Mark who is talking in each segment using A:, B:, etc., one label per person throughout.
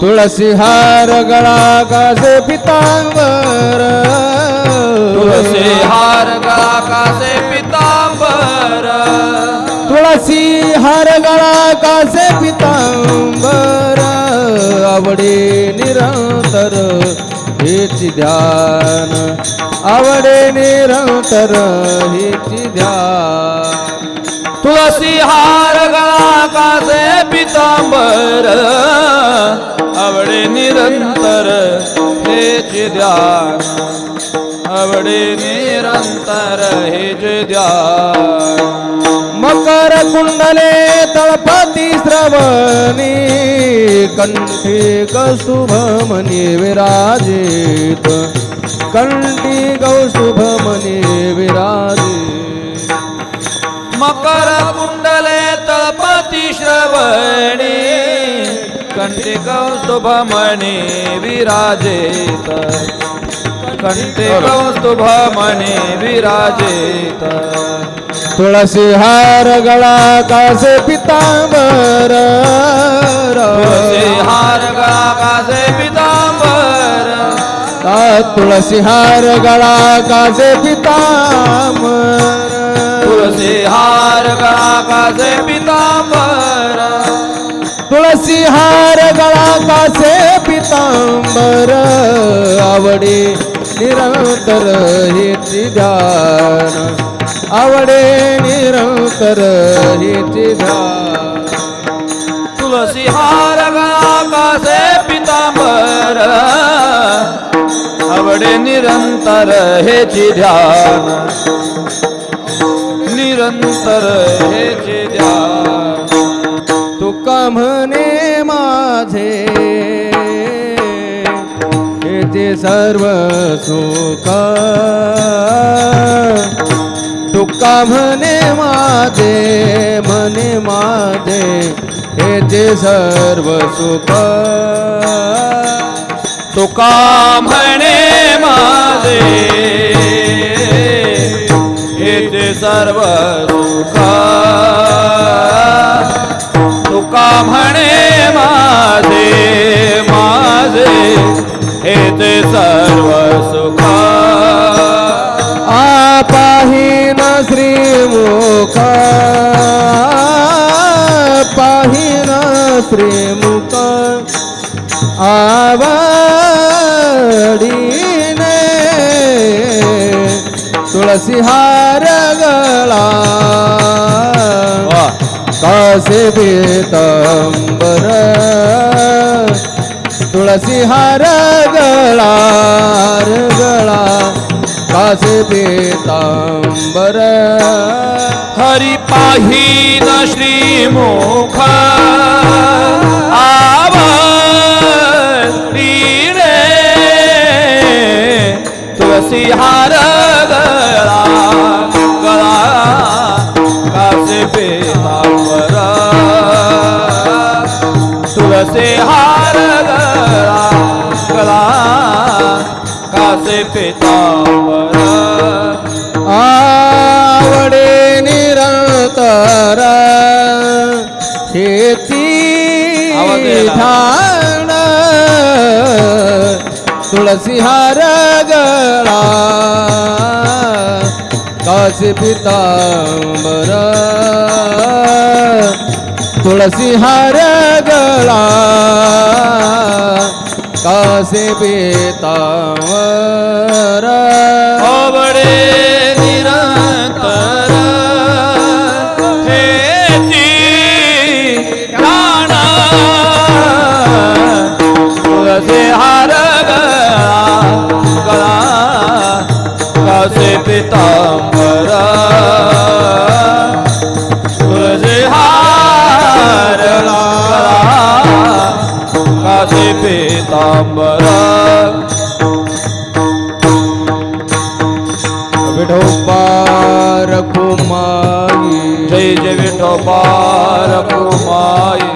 A: तुळसी हार गळा कासे पितांबर
B: तुळसी हार गळा कासे पितांबर
A: तुळसी हार गळा कासे पितांबर आवडे निरंतर हेची ध्यान आवडे निरंतर हेची ध्यान
B: तुळसी हार गळा कासे पितांबर आवडे निरंतर हेचे ध्यान आवडे निरंतर हेचे ध्यान
A: मकर कुंडले तळपती श्रवणी कंठी कौस्तुभमणी विराजित कंठी कौस्तुभमणी विराजित
B: मकर कुंडले तळपती श्रवणी कंठी कौस्तुभमणी विराजित कंठी कौस्तुभमणी विराजित
A: तुळसी हार गळा कासे पितांबर
B: तुळसी हार गळा कासे पितांबर
A: तुळसी हार गळा कासे पितांबर
B: तुळसी हार गळा कासे पितांबर
A: तुळसी हार गळा कासे पितांबर आवडे निरंतर हेची ध्यान आवडे निरंतर हेची ध्यान
B: तुळसी हार गळा कासे पितांबर आवडे निरंतर हेची ध्यान निरंतर हेचे ध्यान
A: तुका म्हणे माझे हेचे सर्व सुख तुका म्हणे माझे हेचे सर्व सुख
B: तुका म्हणे माझे हेचे सर्व सुख तुका म्हणे माझे हेचे सर्व सुख
A: पाहीन श्रीमुख पाहीन श्रीमुख आवडीने तुळसी हार गळा कासे पितांबर तुळसी हार गळा कासे पितांबर
B: हरि पाहीन श्रीमुख आवडीने तुळसी हार गळा कासे पितांबर तुळसी हार गळा कासे पितांबर
A: आवडे निरंतर हेची ध्यान तुळसी हार गळा कासे पितांबर तुळसी हार गळा कासे पितांबर
B: आवडे निरंतर हेची ध्यान तुळसी हार गळा कासे पितांबर तुळसी हार गळा कासे पितांबर विठोबा रखुमाई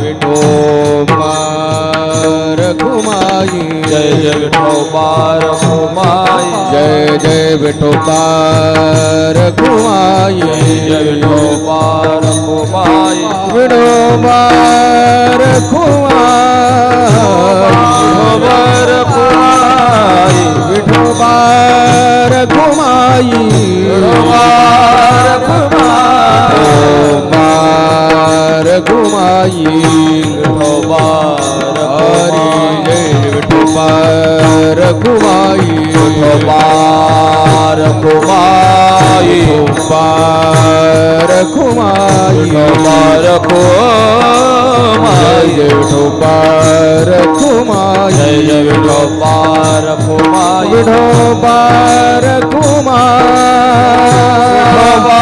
A: विठोबा रखुमाई
B: जय जय विठोबा रखुमाई
A: जय जय विठोबा रखुमाई
B: जय विठोबा रखुमाई
A: विठोबा रखुमाई
B: विठोबा
A: विठोबा रखुमाई
B: रखुमाई विठोबा रखुमाई
A: विठोबा रखुमाई
B: विठोबा रखुमाई
A: विठोबा रखुमाई
B: विठोबा रखुमाई
A: जय विठोबा रखुमाई
B: जय जय विठोबा रखुमाई
A: विठोबा रखुमाई
B: विठोबा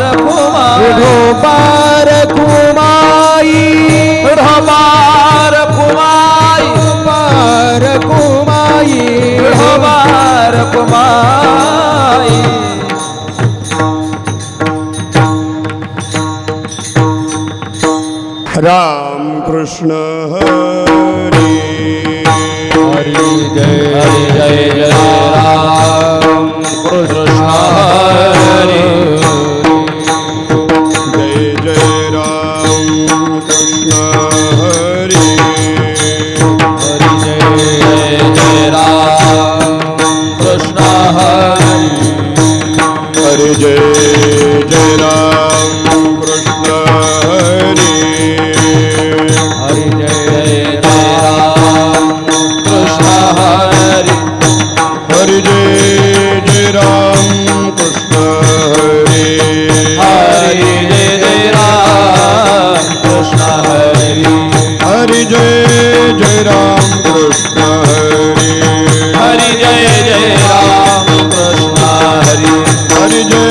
B: रखुमाई
A: विठोबा रखुमाई
B: विठोबा
A: विठोबा
B: रखुमाई
A: रखुमाई
B: विठोबा रखुमाई
C: राम कृष्ण हरी
A: हरि जय
B: हरि जय जय राम कृष्ण हरि
C: जय जय राम कृष्ण हरी
A: हरि जय
B: जय जय राम कृष्ण हरि
C: हरि जय जय राम कृष्ण हरी
A: हरि जय
B: जय जय राम कृष्ण हरि
C: हरि जय जय राम कृष्ण हरी
B: हरि जय जय राम कृष्ण हरि
C: हरि जय जय राम कृष्ण हरी
B: हरि जय जय राम कृष्ण हरि
C: हरि जय जय राम कृष्ण हरी
B: हरि जय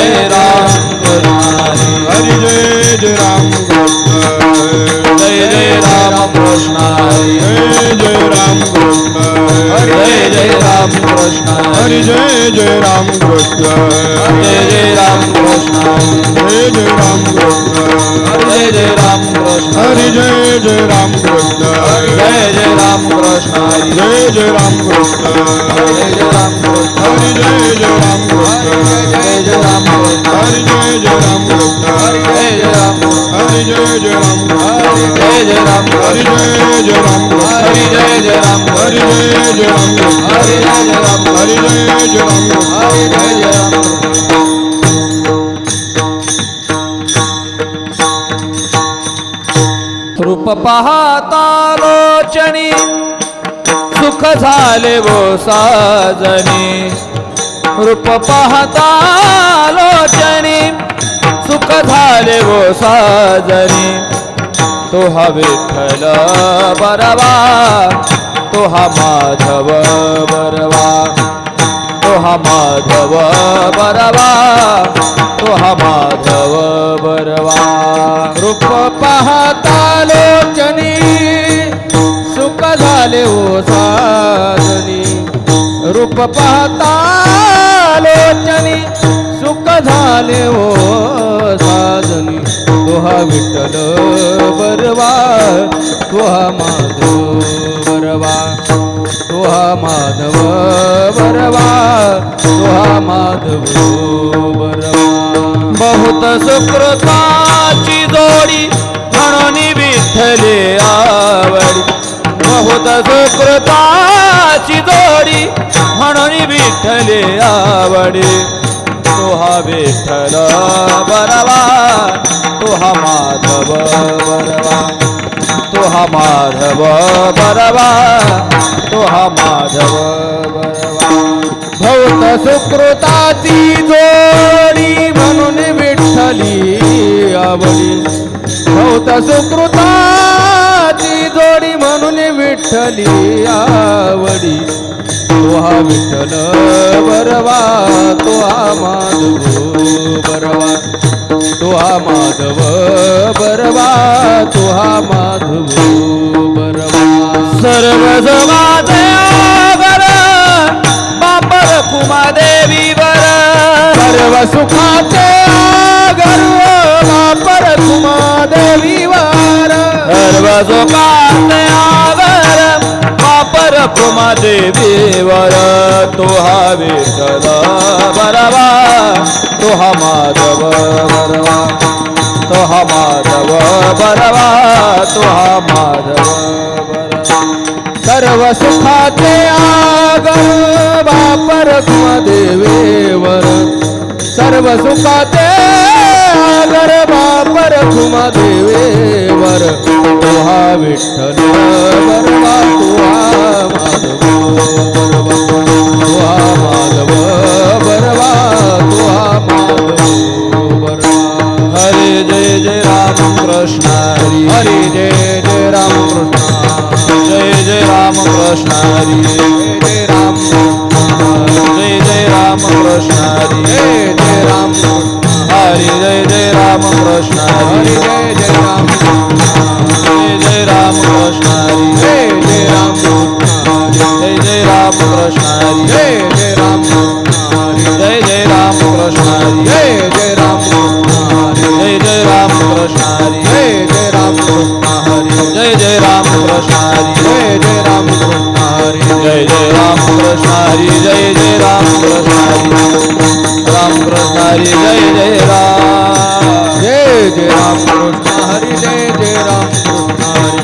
B: जय राम कृष्ण हरि
C: हरि जय जय राम कृष्ण
B: जय जय राम कृष्ण हरि
C: जय जय राम कृष्ण
B: जय जय राम कृष्ण
C: हरि जय जय राम कृष्ण
B: जय जय राम कृष्ण
C: जय जय राम कृष्ण
B: जय जय राम कृष्ण
C: हरि जय जय राम कृष्ण
B: जय जय राम कृष्ण
C: जय जय राम कृष्ण
B: जय जय राम कृष्ण
C: हरि जय जय राम कृष्ण
B: जय जय राम कृष्ण
C: हरि जय जय राम कृष्ण
B: जय जय राम कृष्ण
C: हरि जय जय राम
B: जय
C: कृष्ण
B: जय राम कृष्ण
C: हरि जय जय राम
B: हरि जय जय राम कृष्ण
C: हरि जय जय राम
B: हरि जय जय राम कृष्ण
C: हरि जय जय राम
B: रूप पाहता लोचनी सुख झाले वो साजनी रूप पाहता लोचनी सुख झाले वो साजनी तो हा विठ्ठल बरवा तो हा माधव बरवा तो हा माधव बरवा तो हा माधव बरवा
A: रूप पाहता लोचनी सुख झाले ओ साधनी रूप पाहता लोचनी सुख झाले ओ साधनी तोहा विठ्ठल बरवा तोहा माधव बरवा तोहा माधव बरवा तोहा माधव बरवा
B: बहुत सुकृताची जोडी म्हणून विठ्ठले आवडी बहुत सुकृताची जोडी म्हणून विठ्ठले आवडी तो हा विठ्ठल बरवा तो हा माधव बरवा तो हा माधव बरवा तो हा माधव बरवा
A: भौत सुकृताची जोडी म्हणून विठ्ठली आवडी भौत सुकृताची जोडी म्हणून विठ्ठली आवडी तो हा विठ्ठल बरवा तो हा माधव बरवा तो हा माधव बरवा तो हा माधव बरवा
B: सर्व समाजे बर बापर कुमादेवी बर
A: सर्व सुखाचे गर्व वापर तुम्हा देवीवर
B: सर्व सुखाचे आगर वापर तुम्हा देवीवर तो हा विठ्ठल बरवा तो हा माधव बरवा तो हा माधव बरवा तो हा माधव बरवा
A: सर्व सुखाचे आगर वापर तुम्हा देवीवर सर्व सुखाचे आगर वापर तुम्हा देवीवर तो हा विठ्ठल बरवा तो हा माधव बरवा तो हा माधव बरवा
B: हरे जय जय राम कृष्ण हरी
A: हरी जय जय राम कृष्ण
B: जय जय राम कृष्ण हरी
A: जय राम
B: जय जय राम कृष्ण हरी
A: जय जय राम
B: हरि जय जय राम कृष्ण
A: हरि
B: हरि
A: जय जय राम
B: जय जय राम कृष्ण हरि
A: जय जय राम
B: जय जय राम कृष्ण हरि
A: जय जय राम
B: जय जय राम कृष्ण हरि
A: जय जय राम
B: जय जय राम कृष्ण हरि
A: जय जय राम हरि
B: जय जय राम कृष्ण हरि
A: जय जय राम हरि
B: जय जय राम कृष्ण हरि जय जय राम कृष्ण हरि राम कृष्ण हरि जय जय राम
A: जय जय राम कृष्ण हरि जय जय राम कृष्ण हरि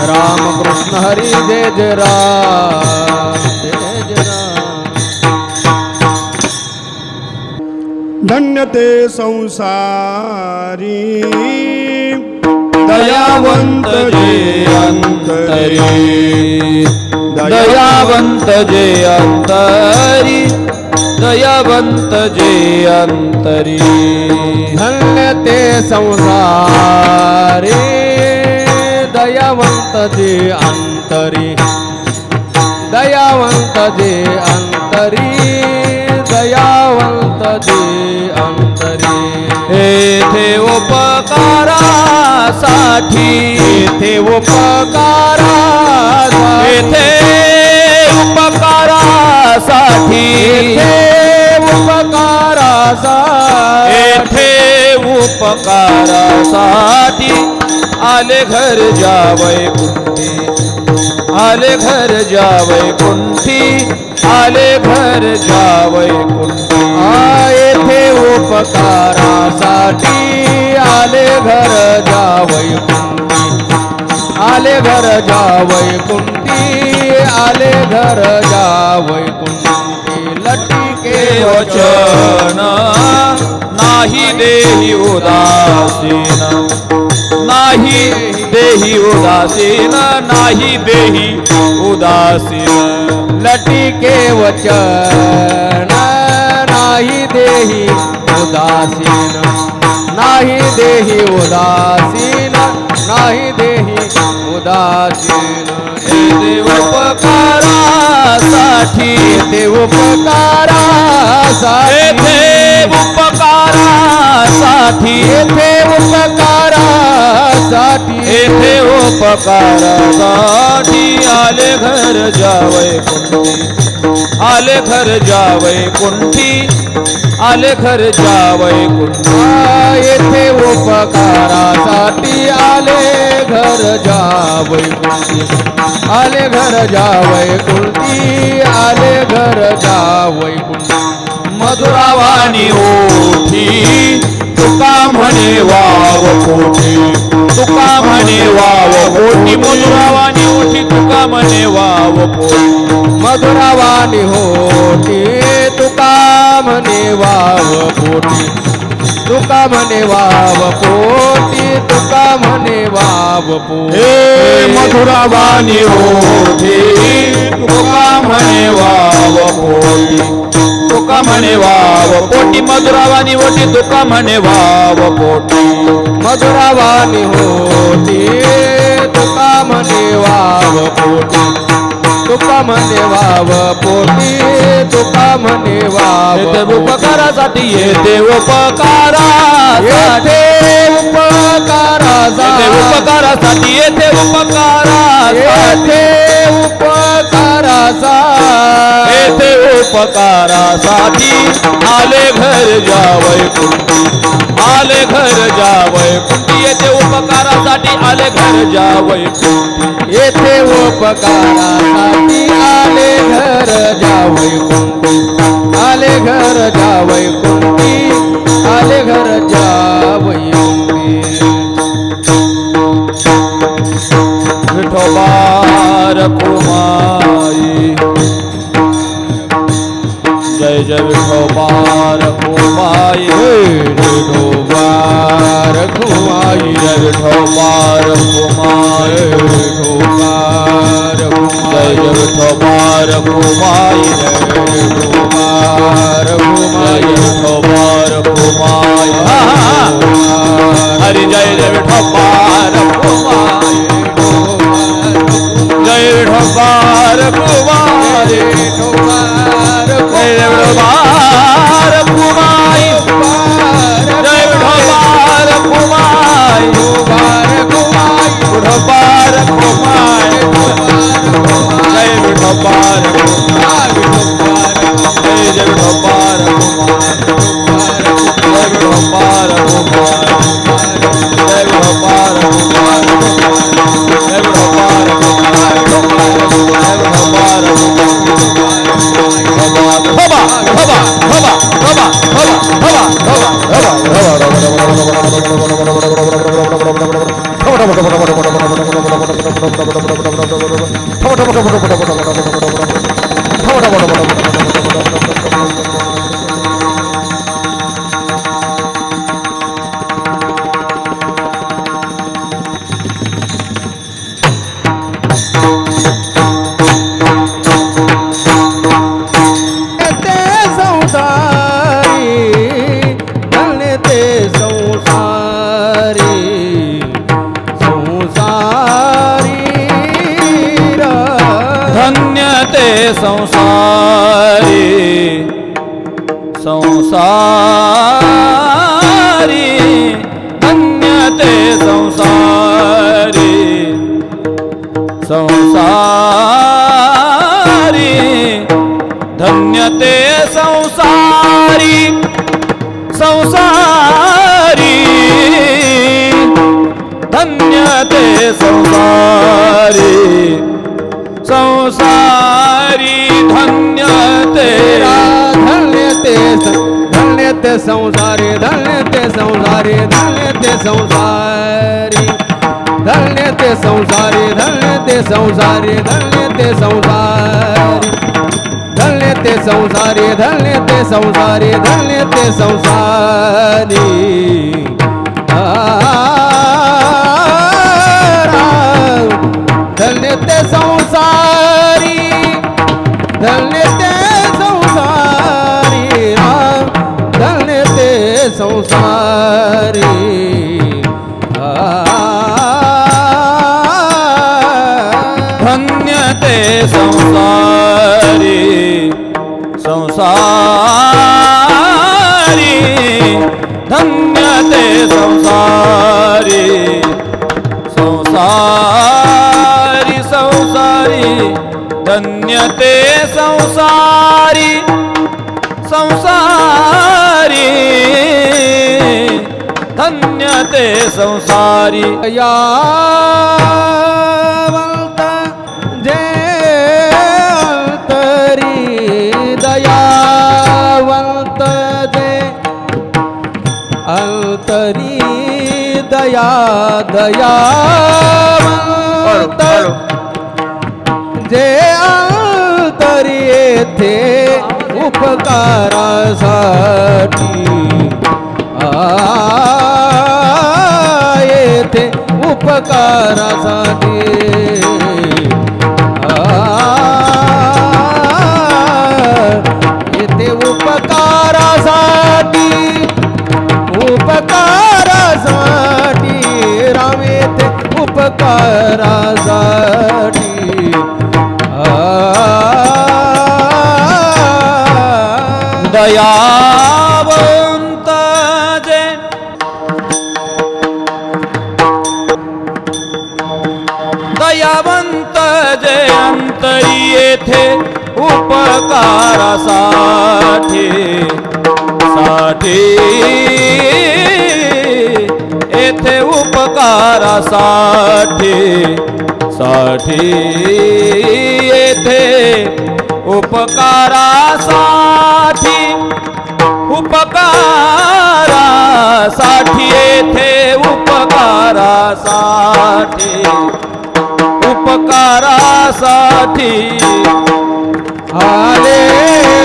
A: राम कृष्ण हरि जय जय राम जय जय राम
C: धन्य ते संसारी
B: दयावंत जे अंतरी दयावंत जे अंतरी दयावंत जे अंतरी
A: धन्य ते संसारी दयावंत जे अंतरी दयावंत जे अंतरी दयावंत जे अंतरी
B: येथे उपकारासाठी
A: येथे उपकारा
B: येथे उपकारासाठी
A: येथे उपकाराचा
B: येथे उपकारासाठी आले घर जावय कुंठी आले घर जावय कुंठी आले घर जावय कुंठी
A: येथे उपकारासाठी आले घर जावय कुंठी आले घर जावय कुंठी आले घर जावय कुंठी लटिके
B: वचन नाही देही उदासीन नाही देही उदासीन नाही देही उदासीन
A: लटिके वचन नाही देही उदासीन नाही देही उदासीन नाही देही उदासीन
B: येथे उपकारासाठी
A: येथे उपकारासाठी
B: येथे उपकारासाठी
A: येथे उपकारासाठी
B: येथे उपकारासाठी आले घर जावय कुंठी आले घर जावय कुंठी आले घर जावय कुंठी
A: येथे उपकारासाठी आले घर जावय कुंठी आले घर जावय कुंठी आले घर जावय कुंठी
B: मधुरावाणी ओठी तुका म्हणे वाव कोठी तुका म्हणे वाव कोठी मधुरावाणी ओठी तुका म्हणे वाव कोठी
A: मधुरावाणी होती तुका म्हणे वाव पोटी तुका म्हणे वाव पोटी तुका म्हणे वाव पोटी
B: हे मधुरावाणी ओठी तुका म्हणे वाव कोठी तुका म्हणे वाव पोटी मधुरावाणी ओठी तुका म्हणे वाव पोटी
A: मधुरावाणी होती तुका म्हणे वाव पोटी तुका म्हणे वाव पोटी तुका म्हणे वाव
B: येथे उपकारासाठी येथे उपकारासाठी येथे उपकारासाठी
A: येथे उपकाराचा
B: येथे उपकारासाठी आले घर जावई कुंठी आले घर जावई कुंठी येथे उपकारासाठी आले घर जावई कुंठी
A: येथे उपकारासाठी आले घर जावई कुंठी आले घर जावई कुंठी आले घर जावई कुंठी
B: विठोबा रखुमाई जय जय विठोबा रखुमाई
A: विठोबा रखुमाई
B: जय विठोबा रखुमाई
A: विठोबा
B: जय जय विठोबा रखुमाई
A: जय विठोबा
B: जय विठोबा रखुमाई हरि जय जय विठोबा रखुमाई जय विठोबा रखुमाई जय विठोबा रखुमाई जय विठोबा रखुमाई विठोबा रखुमाई जय विठोबा रखुमाई जय जय विठोबा रखुमाई जय विठोबा रखुमाई जय विठोबा रखुमाई जय विठोबा रखुमाई संसारी संसारी धन्य ते संसारी संसारी धन्य ते संसारी संसारी धन्य ते संसारी संसारी धन्य तेरा
A: धन्य ते संसारी धन्य ते संसारी धन्य ते संसारी धन्य ते संसारी धन्य ते संसारी धन्य ते संसारी धन्य ते संसारी धन्य ते संसारी धन्य ते संसारी धन्य ते संसारी धन्य ते संसारी राम धन्य ते संसारी
B: धन्य ते संसारी संसारी धन्य ते संसारी संसारी संसारी धन्य ते संसारी संसारी धन्य ते संसारी
A: दयावंत जे अंतरी दयावंत जे अंतरी दया दयावंत जे अंतरी येथे उपकारासाठी येथे उपकारासाठी येथे उपकारासाठी उपकारासाठी राम येथे उपकारासाठी
B: दयावंत जे दयावंत जे अंतरी येथे उपकारासाठी साठी येथे उपकारासाठी साठी येथे उपकारासाठी उपकारासाठी येथे उपकारासाठी उपकारासाठी
A: आले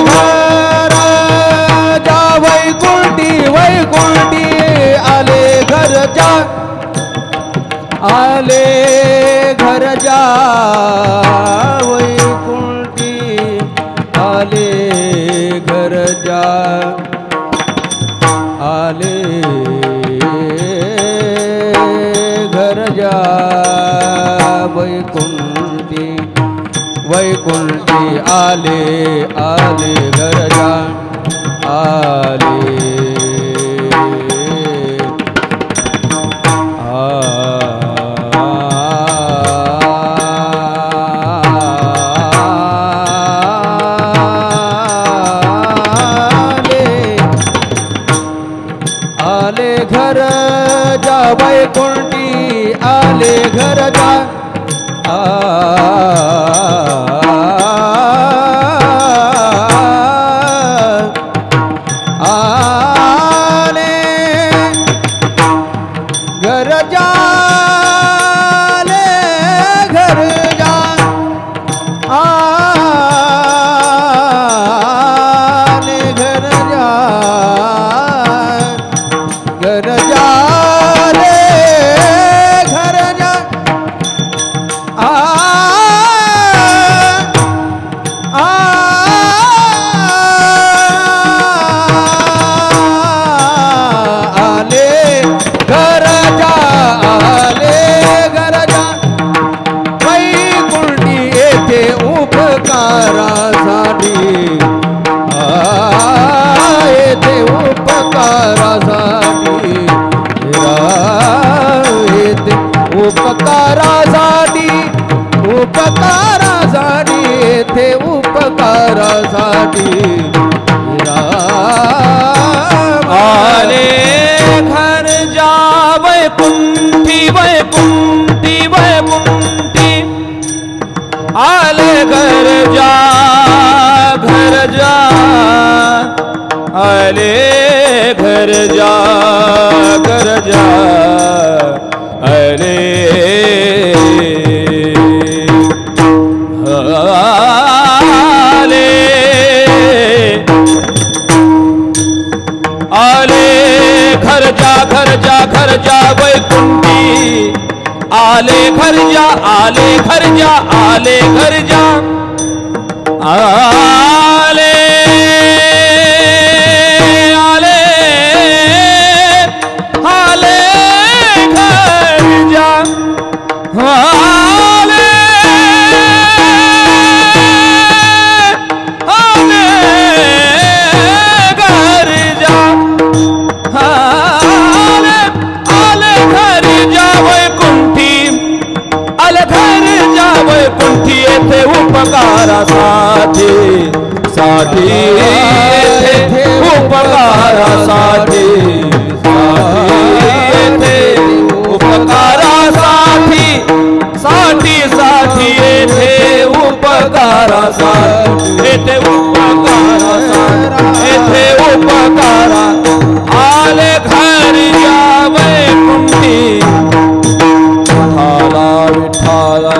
A: घर जा वैकुंठी वैकुंठी आले घर जा आले घर जा वैकुंठी आले घर जा आले घर जा वैकुंठी वैकुंठी आले आले घर जा आले आले घर जा वैकुंठी आले घर जा आले घर जा ले घर जा आले घर जा घर जा ले घर जा आले घर जा आले घर जा वैकुंठी येथे उपकारासाठी येथे उपकारासाठी येथे उपकारासाठी उपकारासाठी येथे उपकारासाठी
B: आले घर जा वैकुंठी वैकुंठी वैकुंठी आले घर जा आले घर जा आले आले घर जा वैकुंठी आले घर जा आले घर जा आले घर जा आले आले आले घर जा आले आले घर जा आले आले घर जा वैकुंठी आले घर जा वैकुंठी येथे उपकारासाठी साठी येथे उपकारासाठी येथे उपकारासाठी साठी साठी येथे उपकारासाठी येथे उपकारासाठी येथे उपकारा आले घर जा वैकुंठी विठाला विठाला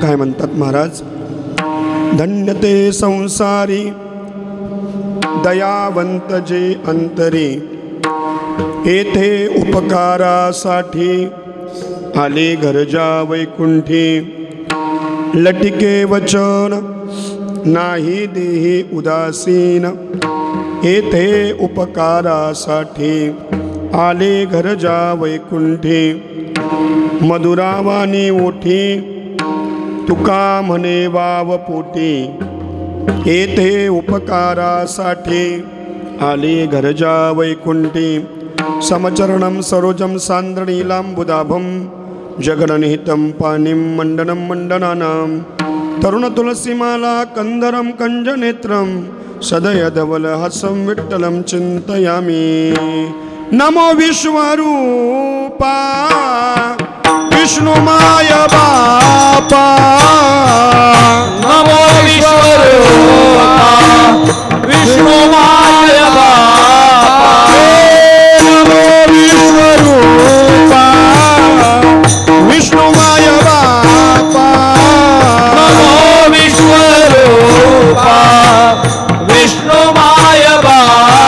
D: काय म्हणतात महाराज? धन्य ते संसारी दयावंत जे अंतरी, येथे उपकारासाठी आले घरजा वैकुंठी, लटिके वचन नाही देही उदासीन, येथे उपकारासाठी आले घरजा वैकुंठी, मधुरावानी ओठी तुका म्हणे वाव पोटी, येथे उपकारासाठी आले घरजा वैकुंठी, समचरणं सरोजं सान्द्रनीलाम्बुदाभं जगन्निहितं पाणिं मण्डनं मण्डनानां, तरुणतुलसीमाला कंदरं कंजनेत्रं सदयधवलहासं विठ्ठलं चिन्तयामि। नमो विश्वरूपा विष्णुमाय बापा,
B: नमो विश्वरूपा विष्णुमाय बापा,
D: नमो विश्वरूपा विष्णुमाय बापा,
B: नमो विश्वरूपा विष्णुमाय बापा,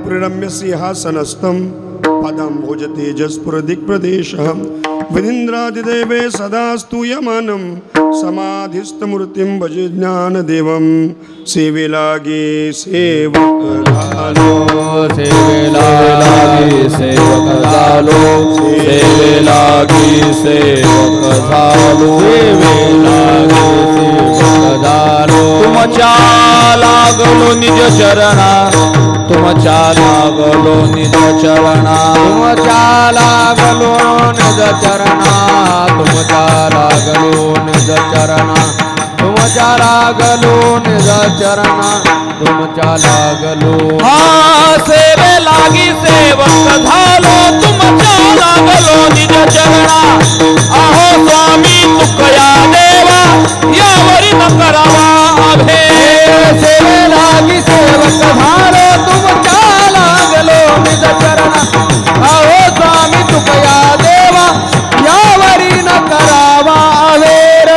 D: प्रणम्य सिंहासनस्थं पदाम्भोज तेजस्पुर दिक्प्रदेशः विनिन्द्रादिदेवे सदा स्तूयमानं समाधिस्थमूर्तिं भजे ज्ञानदेवं सेवे लागे सेवक झालो,
B: सेवे लागे सेवक झालो, सेवे लागे सेवक झालो, सेवे लागे सेवक झालो, तुमच्या लागलो निज चरणा, तुमच्या लागलो निज चरणा,
A: तुमच्या लागलो निज चरणा, तुमच्या लागलो निज चरणा, तुमच्या लागलो निज चरणा, तुमच्या लागलो।
B: हा सेवे लागी सेवक झालो, तुमच्या लागलो निज चरणा, अहो स्वामी तुकया देवा यावरी न करावा अभे,
A: सेवे लागी सेवक झालो, तुमच्या लागलो निज चरणा, अहो स्वामी तुकया देवा यावरी न करावा अवेर।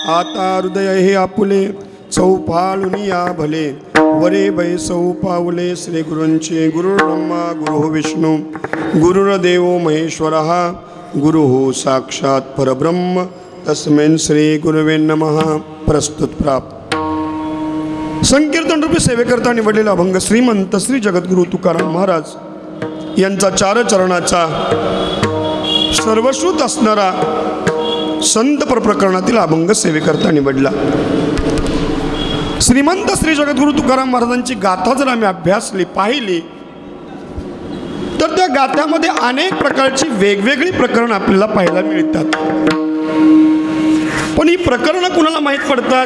D: आता हृदय हे आपुले चौपाळुनी या भले, वरे बैसौ पावले श्री गुरूंचे, गुरु ब्रह्मा गुरु विष्णू गुरुर्देव महेश्वरः, गुरु साक्षात परब्रह्म तस्मै श्री गुरुवे नमः। प्रस्तुत प्राप्त संकीर्तन रूपी सेवेकरता निवडलेला अभंग श्रीमंत श्री जगद्गुरु तुकाराम महाराज यांचा चार चरणाचा सर्वश्रुत असणारा संत प्रकरणातील अभंग सेवेकरता निवडला। श्रीमंत श्री जगद्गुरु तुकाराम महाराजांची गाथा जर आम्ही अभ्यासली पाहिली तर त्या गाथ्यामध्ये अनेक प्रकारची वेगवेगळी प्रकरणं आपल्याला पाहायला मिळतात. पण ही प्रकरणं कुणाला माहीत पडतात?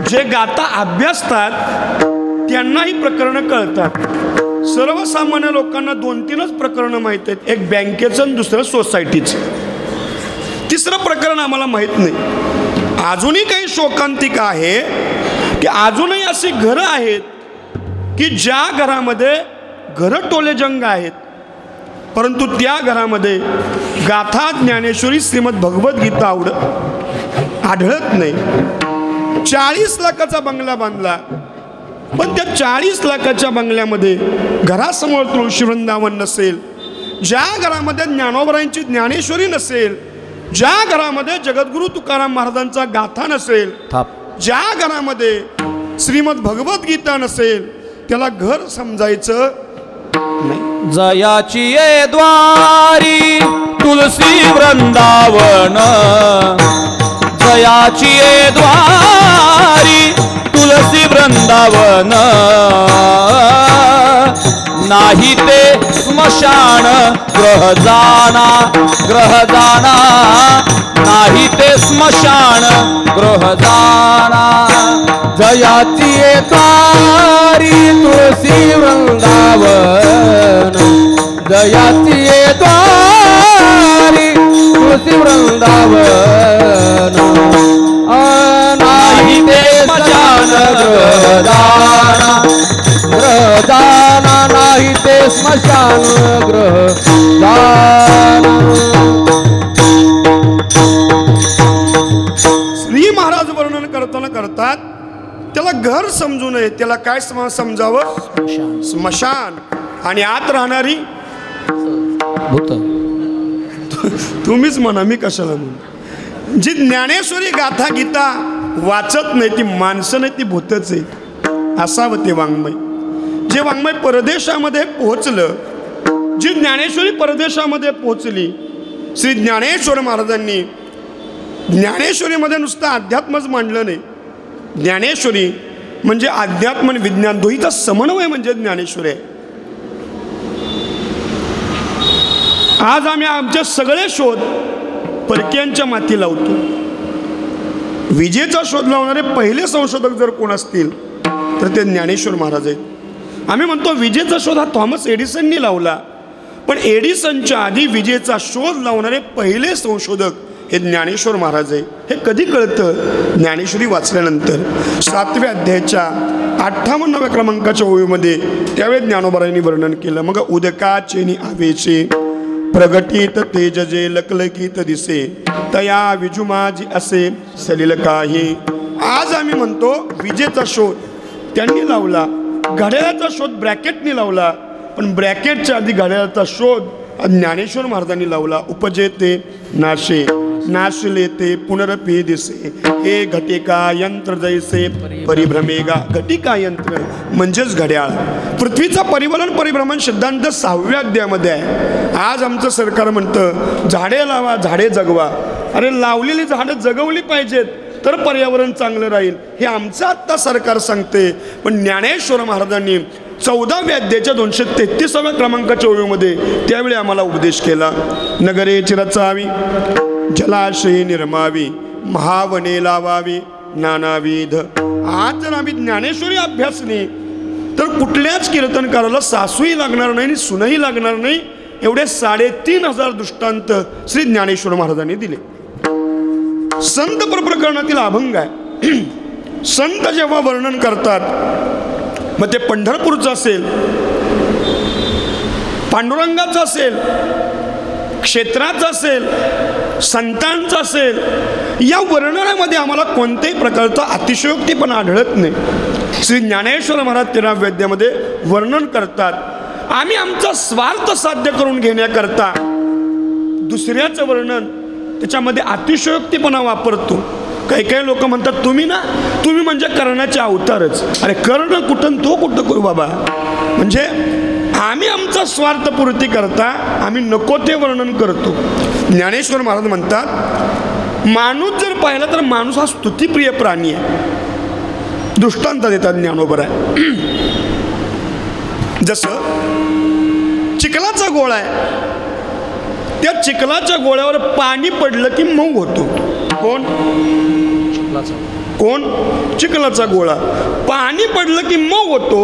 D: जे गाथा अभ्यासतात त्यांना ही प्रकरणं कळतात. सर्वसामान्य लोकांना 2-3च प्रकरणं माहीत आहेत. एक बँकेचं आणि दुसरं सोसायटीचं. तिसरं प्रकरण आम्हाला माहीत नाही. अजूनही काही शोकांतिका आहे की अजूनही अशी घरं आहेत की ज्या घरामध्ये घरं टोले जंग आहेत, परंतु त्या घरामध्ये गाथा ज्ञानेश्वरी श्रीमद भगवद्गीता आढळत नाही. 40 लाखाचा बंगला बांधला, पण त्या 40 लाखाच्या बंगल्यामध्ये घरासमोर तुळशी वृंदावन नसेल, ज्या घरामध्ये ज्ञानोबरायांची ज्ञानेश्वरी नसेल, ज्या घरामध्ये जगद्गुरु तुकाराम महाराजांचा गाथा नसेल, ज्या घरामध्ये श्रीमद भगवद्गीता नसेल, त्याला घर समजायचं नाही.
B: जयाची ये द्वारी तुलसी वृंदावन, जयाची ये द्वारी तुलसी वृंदावन, नाही ते स्मशान ग्रह जाना, ग्रह जाना, नाही ते स्मशान ग्रह जाना.
A: जयाची ये द्वारी तुळसी वृंदावन, जयाची ये द्वारी तुळसी वृंदावन, नाही ते स्मशान ग्रह जाना, ग्रह जाना, नाही ते स्मशान ग्रह जाना.
D: श्री महाराज वर्णन करताना करतात त्याला घर समजू नये, त्याला काय समजावं? स्मशान. आणि आत राहणारी
A: भूत.
D: तुम्हीच म्हणा, मी कशाला म्हणू. जी ज्ञानेश्वरी गाथा गीता वाचत नाही ती माणसं नाही, ती भूतच आहे. असावं ते वाङ्मय. जे वाङ्मय परदेशामध्ये पोहोचलं, जी ज्ञानेश्वरी परदेशामध्ये पोहोचली, श्री ज्ञानेश्वर महाराजांनी ज्ञानेश्वरीमध्ये नुसतं अध्यात्मच मांडलं नाही. ज्ञानेश्वरी म्हणजे अध्यात्म आणि विज्ञान दोहीचा समन्वय म्हणजे ज्ञानेश्वरी आहे. आज आम्ही आमचे सगळे शोध परक्यांच्या माती लावतो. विजेचा शोध लावणारे पहिले संशोधक जर कोण असतील तर ते ज्ञानेश्वर महाराज आहेत. आम्ही म्हणतो विजेचा शोध हा थॉमस एडिसननी लावला, पण एडिसनच्या आधी विजेचा शोध लावणारे पहिले संशोधक हे ज्ञानेश्वर महाराज आहे. हे कधी कळतं? ज्ञानेश्वरी वाचल्यानंतर. 7व्या अध्यायाच्या 58व्या क्रमांकाच्या ओळीमध्ये त्यावेळी ज्ञानोबरायांनी वर्णन केलं. मग उदकाचे आवेचे प्रगटीत तेजजे लकलकीत दिसे, तया विजुमाजी असे सलिल काही. आज आम्ही म्हणतो विजेचा शोध त्यांनी लावला, घड्याळाचा शोध ब्रॅकेटनी लावला, पण ब्रॅकेटच्या आधी घड्याळाचा शोध ज्ञानेश्वर महाराजांनी लावला. उपजेते नाशे, नाशले ते पुनरपी दिसे, हे घटिका यंत्र जैसे परिभ्रमेगा. घटिका यंत्र म्हणजेच घड्याळ. पृथ्वीचा परिवलन परिभ्रमण सिद्धांत 6व्या अध्यायामध्ये आहे. आज आमचं सरकार म्हणतं झाडे लावा, झाडे जगवा. अरे लावलेली झाडं जगवली पाहिजेत तर पर्यावरण चांगलं राहील, हे आमचं आत्ता सरकार सांगते. पण ज्ञानेश्वर महाराजांनी 14व्या अध्यायाच्या 233व्या क्रमांकाच्या ओळीमध्ये त्यावेळी आम्हाला उपदेश केला. नगरे चिरचावी, जलाशय निर्मावी, महावने लावावी नानाविध. आज जर आम्ही ज्ञानेश्वरी अभ्यासली तर कुठल्याच कीर्तनकाराला सासूही लागणार नाही आणि सुनही लागणार नाही. एवढे 3500 दृष्टांत श्री ज्ञानेश्वर महाराजांनी दिले. संत प्रकरणातील अभंग आहे. संत जेव्हा वर्णन करतात, मग ते पंढरपूरचं असेल, पांडुरंगाचं असेल, क्षेत्राचं असेल, संतांचं असेल, या वर्णनामध्ये आम्हाला कोणत्याही प्रकारचा अतिशयोक्तीपणा आढळत नाही. श्री ज्ञानेश्वर महाराज 13व्या अध्यायामध्ये वर्णन करतात. आम्ही आमचा स्वार्थ साध्य करून घेण्याकरता दुसऱ्याचं वर्णन त्याच्यामध्ये अतिशयोक्तीपणा वापरतो. काही काही लोक म्हणतात तुम्ही म्हणजे कर्णाचे अवतारच. अरे कर्ण कुठं तो कुठं करू बाबा. म्हणजे आम्ही आमचा स्वार्थपूर्ती करता आम्ही नको ते वर्णन करतो. ज्ञानेश्वर महाराज म्हणतात माणूस जर पाहिला तर माणूस हा स्तुतिप्रिय प्राणी आहे. दृष्टांत देतात ज्ञानोबा आहे. जसं चिखलाचा गोळा आहे, त्या चिखलाच्या गोळ्यावर पाणी पडलं की मऊ होतो. कोण? कोण? चिखलाचा गोळा. पाणी पडलं की मऊ होतो,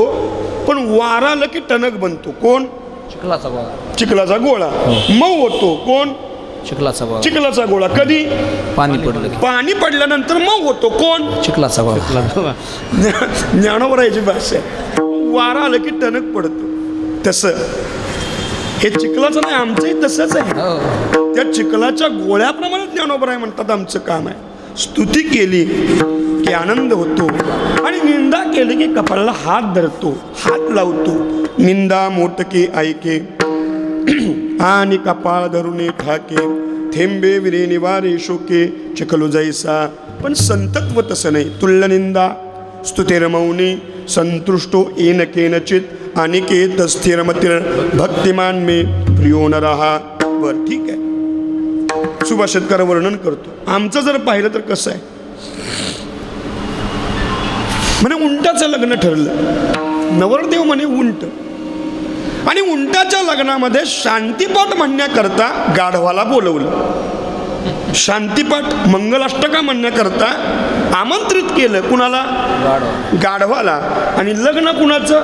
D: पण वारा आलं की टणक बनतो. कोण?
B: चिखलाचा गोळा.
D: चिखलाचा गोळा मऊ होतो. कोण?
B: चिखलाचा गोळा.
D: चिखलाचा गोळा. कधी?
B: पाणी पडलं.
D: पाणी पडल्यानंतर मऊ होतो. कोण?
B: चिखलाचा गोळा.
D: ज्ञानोबराची भाषा आहे. वारा आलं की टणक पडतो. तसं हे चिखलाचं नाही, आमचंही तसंच आहे. त्या चिखलाच्या गोळ्याप्रमाणे ज्ञानोबराय म्हणतात आमचं काम आहे. स्तुती केली की आनंद होतो, आणि निंदा केली की कपाळाला हात धरतो, हात लावतो. निंदा मोटके ऐके आणि कपाळ धरुणे ठाके, थेंबे विरे निवारे शोके, चिखलो जैसा. पण संतत्व तसं नाही. तुल्य निंदा स्तुतेर मौनी, संतुष्टो येन केनचित, अनिकेत स्थिरमतिर भक्तिमान मे प्रियो न रहा. बर, ठीक आहे. सुभाषितकार वर्णन करतो. आमचं जर पाहिलं तर कसं आहे, म्हणे उंटाचं लग्न ठरलं. नवरदेव म्हणे उंट, आणि उंटाच्या लग्नामध्ये शांतीपाठ म्हणण्याकरता गाढवाला बोलवलं. शांतीपाठ मंगलाष्टका म्हणण्याकरता आमंत्रित केलं. कुणाला? गाढवाला. आणि लग्न कुणाचं?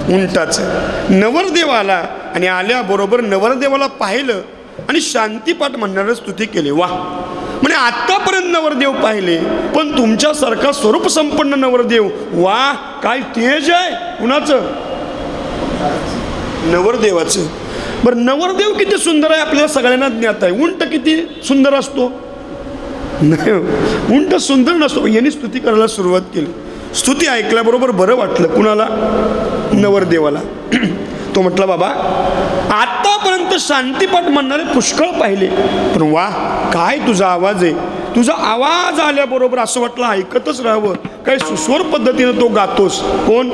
D: उंटाचं. नवरदेव आला, आणि आल्याबरोबर नवरदेवाला पाहिलं आणि शांतीपाठ म्हणणारं स्तुती केली. वा, म्हणजे आतापर्यंत नवरदेव पाहिले, पण तुमच्यासारखा स्वरूप संपन्न नवरदेव, वा काय तेज आहे. कुणाचं? नवरदेवाचं. बरं, नवरदेव किती सुंदर आहे आपल्याला सगळ्यांना ज्ञात आहे. उंट किती सुंदर असतो? नाही, उंट सुंदर नसतो. यांनी स्तुती करायला सुरुवात केली. स्तुती ऐकल्याबरोबर बरं वाटलं. कुणाला? नवरदेवाला. तो म्हटला, बाबा आतापर्यंत शांतीपाठ म्हणणारे पुष्कळ पाहिले, पण वा काय तुझा आवाज आहे. तुझा आवाज आल्याबरोबर असं वाटलं ऐकतच राहावं. काही सुस्वर पद्धतीनं तो गातोस. कोण?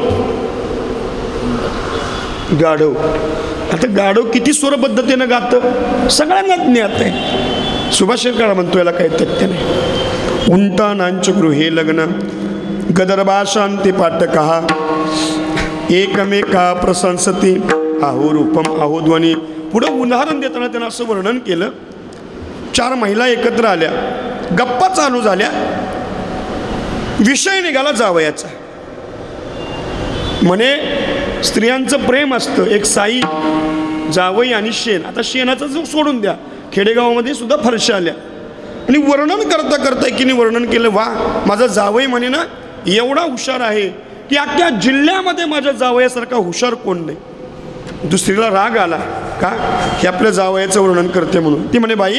D: गाढव. आता गाढव किती स्वर पद्धतीनं गातं सगळ्यांना ज्ञात आहे. सुभाषितकार म्हणतो याला काही तथ्य नाही. उंटानांच गृहे लग्न, गदर्भा शांती पाठकहा, एकमेका प्रशंसती, अहो रूपम अहो ध्वनी. पुढं उदाहरण देताना त्यांना असं वर्णन केलं. 4 महिला एकत्र आल्या, गप्पा चालू झाल्या, विषय निघाला जावयाचा. म्हणे स्त्रियांचं प्रेम असतं, एक साई, जावई आणि शेण. आता शेणाचं जो सोडून द्या, खेडेगावामध्ये सुद्धा फरशा आल्या. आणि वर्णन करता करता एकीने वर्णन केलं, वा माझा जावई म्हणे ना एवढा हुशार आहे की अख्ख्या जिल्ह्यामध्ये माझ्या जावयासारखा हुशार कोण नाही. दुसरीला राग आला का, हे आपल्या जावयाचं वर्णन करते म्हणून. ती म्हणे, बाई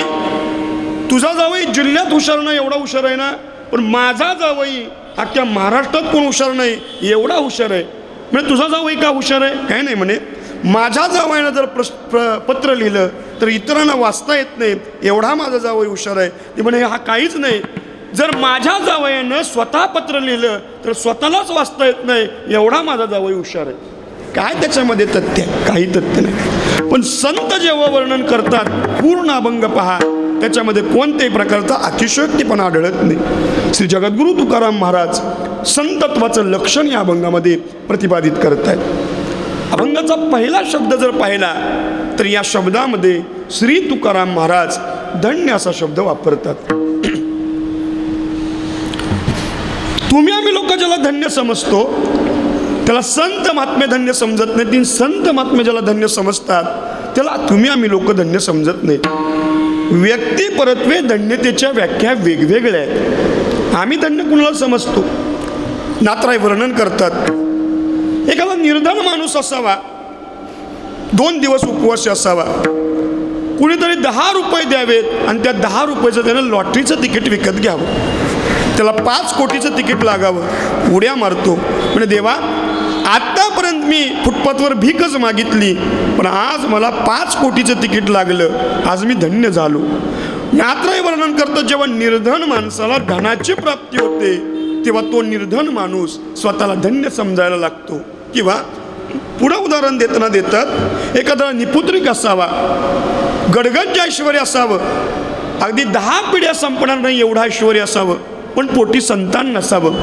D: तुझा जावई जिल्ह्यात हुशार नाही, एवढा हुशार आहे ना, पण माझा जावई अख्ख्या महाराष्ट्रात कोण हुशार नाही, एवढा हुशार आहे. म्हणजे तुझा जावई का हुशार आहे? काय नाही म्हणे, माझ्या जावयानं जर पत्र लिहिलं तर इतरांना वाचता येत नाही, एवढा माझा जावई हुशार आहे. ती म्हणे, हा काहीच नाही. जर माझ्या जावयानं स्वतः पत्र लिहिलं तर स्वतःलाच वाचता येत नाही, एवढा माझा जावई हुशार आहे. काय त्याच्यामध्ये तथ्य? काही तथ्य नाही. पण संत जेव्हा वर्णन करतात, पूर्ण अभंग पहा, त्याच्यामध्ये कोणत्याही प्रकारचा अतिशयोक्तीपणा आढळत नाही. श्री जगद्गुरु तुकाराम महाराज संतत्वाचं लक्षण या अभंगामध्ये प्रतिपादित करत आहेत. अभंगाचा पहिला शब्द जर पाहिला तर या शब्दामध्ये श्री तुकाराम महाराज धन्य असा शब्द वापरतात. तुम्ही आम्ही लोक ज्याला धन्य समजतो त्याला संत महात्मे धन्य समजत नाही. 3 संत महात्मे ज्याला धन्य समजतात त्याला तुम्ही आम्ही लोक धन्य समजत नाही. व्यक्ती परत्वे धन्यतेच्या व्याख्या वेगवेगळ्या आहेत. आम्ही धन्य कुणाला समजतो? नाथराय वर्णन करतात, एखादा निर्धन माणूस असावा, 2 दिवस उपवासी असावा, कुणीतरी 10 रुपये द्यावेत आणि त्या 10 रुपयाचं त्यानं लॉटरीचं तिकीट विकत घ्यावं. त्याला 5 कोटीचं तिकीट लागावं. उड्या मारतो, म्हणजे देवा आत्तापर्यंत मी फुटपाथवर भीकच मागितली, पण आज मला 5 कोटीचं तिकीट लागलं, आज मी धन्य झालो. नाथराय वर्णन करतो, जेव्हा निर्धन माणसाला धनाची प्राप्ती होते तेव्हा तो निर्धन माणूस स्वतःला धन्य समजायला लागतो. किंवा पुढं उदाहरण देताना देतात, एखादा निपुत्रिक असावा, गडगंज ऐश्वर्य असावं, अगदी 10 पिढ्या संपणार नाही एवढं ऐश्वर्य असावं, पण पोटी संतान नसावं.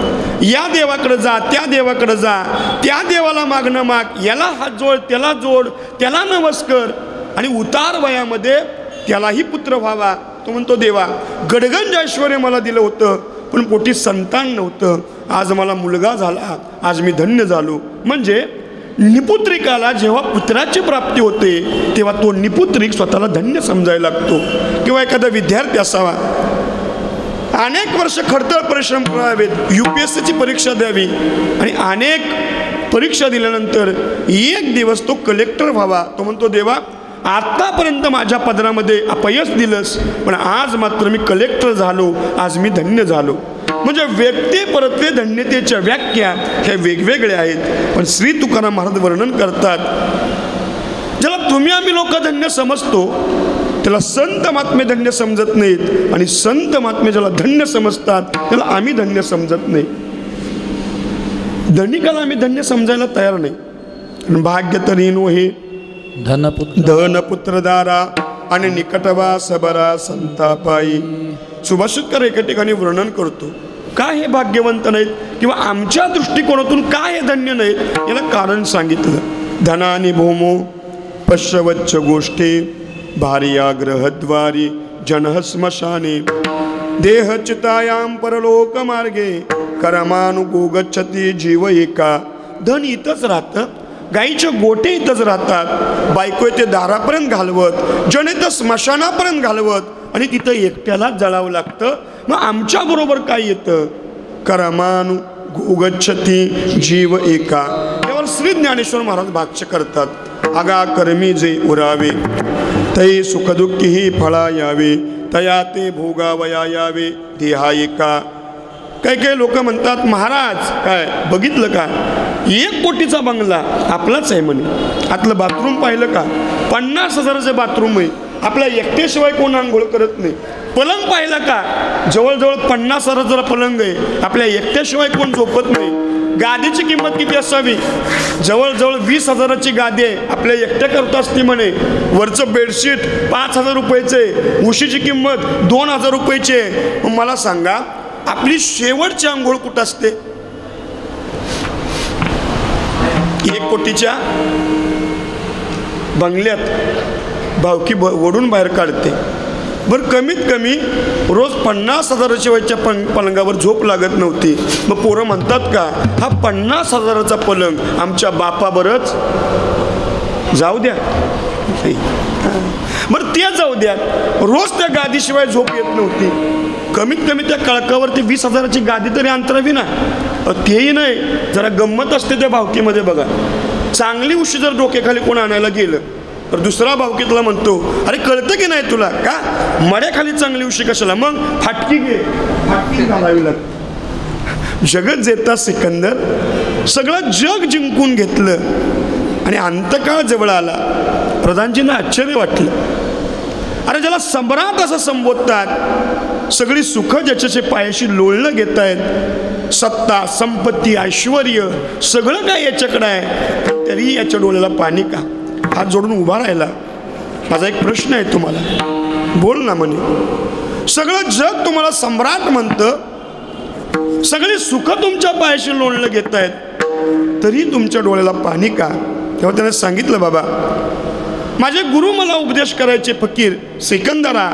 D: या देवाकडे जा, त्या देवाकडे जा, त्या देवाला मागणं माग, याला हात जोड, त्याला जोड, त्याला नमस्कार, आणि उतार वयामध्ये त्यालाही पुत्र व्हावा. तो म्हणतो देवा गडगंज ऐश्वर्य मला दिलं होतं पण पोटी संतान नव्हतं, आज मला मुलगा झाला, आज मी धन्य झालो. म्हणजे निपुत्रिकाला जेव्हा पुत्राची प्राप्ती होते तेव्हा तो निपुत्रिक स्वतःला धन्य समजायला लागतो. किंवा एखादा विद्यार्थी असावा, अनेक वर्ष खडतर परिश्रम करावेत, UPSCची परीक्षा द्यावी, आणि अनेक परीक्षा दिल्यानंतर एक दिवस तो कलेक्टर व्हावा. तो म्हणतो देवा आतापर्यंत माझ्या पदरामध्ये अपयश दिलंस, पण आज मात्र मी कलेक्टर झालो, आज मी धन्य झालो. म्हणजे व्यक्ती परत्वे धन्यतेच्या व्याख्या ह्या वेगवेगळ्या आहेत. पण श्री तुकाराम महाराज वर्णन करतात, ज्याला तुम्ही आम्ही लोक धन्य समजतो त्याला संत महात्मे धन्य समजत नाहीत, आणि संत महात्मे ज्याला धन्य समजतात त्याला आम्ही धन्य समजत नाही. धनिकाला आम्ही धन्य समजायला तयार नाही. भाग्य तरी नो हे धनपुत्र दारा आणि निकटवास बरा संतापाई. सुभाषितकर एका ठिकाणी वर्णन करतो, का हे भाग्यवंत नाहीत किंवा आमच्या दृष्टिकोनातून का हे धन्य नाहीत, याला कारण सांगितलं. धनानी भूमो पश्यवच्च गोष्टी भार्या ग्रहद्वारी जनः स्मशाने देहचितायाम परलोक मार्गे कर्मानुगो गच्छति जीव एका. धन इथंच राहतं, गाईचे गोटे इथंच राहतात, बायको ते दारापर्यंत घालवत, जण तर स्मशानापर्यंत घालवत, आणि तिथं एकट्यालाच जळावं लागतं. मग आमच्या बरोबर काय येतं, कर्मानु गोगच्छती जीव एका. यावर श्री ज्ञानेश्वर महाराज भाष्य करतात, आगा कर्मी जे उरावे तै सुखदुःखी फळा यावे, तया ते भोगावया यावे देहा एका. काही काही लोक म्हणतात महाराज काय बघितलं का, 1 कोटीचा बंगला आपलाच आहे म्हणे, आतलं बाथरूम पाहिलं का, 50,000चे बाथरूम आहे, आपल्या एकट्याशिवाय कोण आंघोळ करत नाही. पलंग पाहिला का, जवळजवळ 50,000चा पलंग आहे, आपल्या एकट्याशिवाय कोण झोपत नाही. गादीची किंमत किती असावी, जवळजवळ 20,000ची गादी आहे, आपल्या एकट्या करता असती म्हणे. वरचं बेडशीट 5,000 रुपयाचे, उशीची किंमत 2,000 रुपयाची आहे. मग मला सांगा आपली शेवटची आंघोळ कुठं असते, 1 कोटीच्या बंगल्यात भावकी वडून बाहेर काढते. बरं कमीत कमी रोज 50,000च्या वयच्या पलंगावर झोप लागत नव्हती. मग पोरं म्हणतात का हा 50,000चा पलंग आमच्या बापाबरच जाऊ द्या. बरं ते जाऊ द्या, रोज त्या गादीशिवाय झोप येत नव्हती, कमीत कमी त्या कळकावरती 20,000ची गादी तरी अंतरावी ना. तेही नाही, जरा गंमत असते त्या भावकीमध्ये बघा. चांगली उशी जर डोक्याखाली कोण आणायला गेलं तर दुसरा भावकीतला म्हणतो अरे कळतं की नाही तुला का, मड्याखाली चांगली उशी कशाला, मग फाटकी घे, फाटकी घालावी लागते. जगत जेता सिकंदर सगळं जग जिंकून घेतलं आणि अंतकाळ जवळ आला. प्रधानजींना आश्चर्य वाटलं, अरे ज्याला सम्राट असं संबोधतात, सगळी सुख ज्याच्याचे पायाशी लोळणं घेत आहेत, सत्ता संपत्ती ऐश्वर्य सगळं काय याच्याकडे आहे, तरी याच्या डोळ्याला पाणी का. हात जोडून उभा राहिला, माझा एक प्रश्न आहे तुम्हाला, बोल ना म्हणे. सगळं जग तुम्हाला सम्राट म्हणतं, सगळी सुख तुमच्या पायाशी लोळणं घेत आहेत, तरी तुमच्या डोळ्याला पाणी का. तेव्हा त्याने सांगितलं बाबा माझे गुरु मला उपदेश करायचे, फकीर सिकंदरा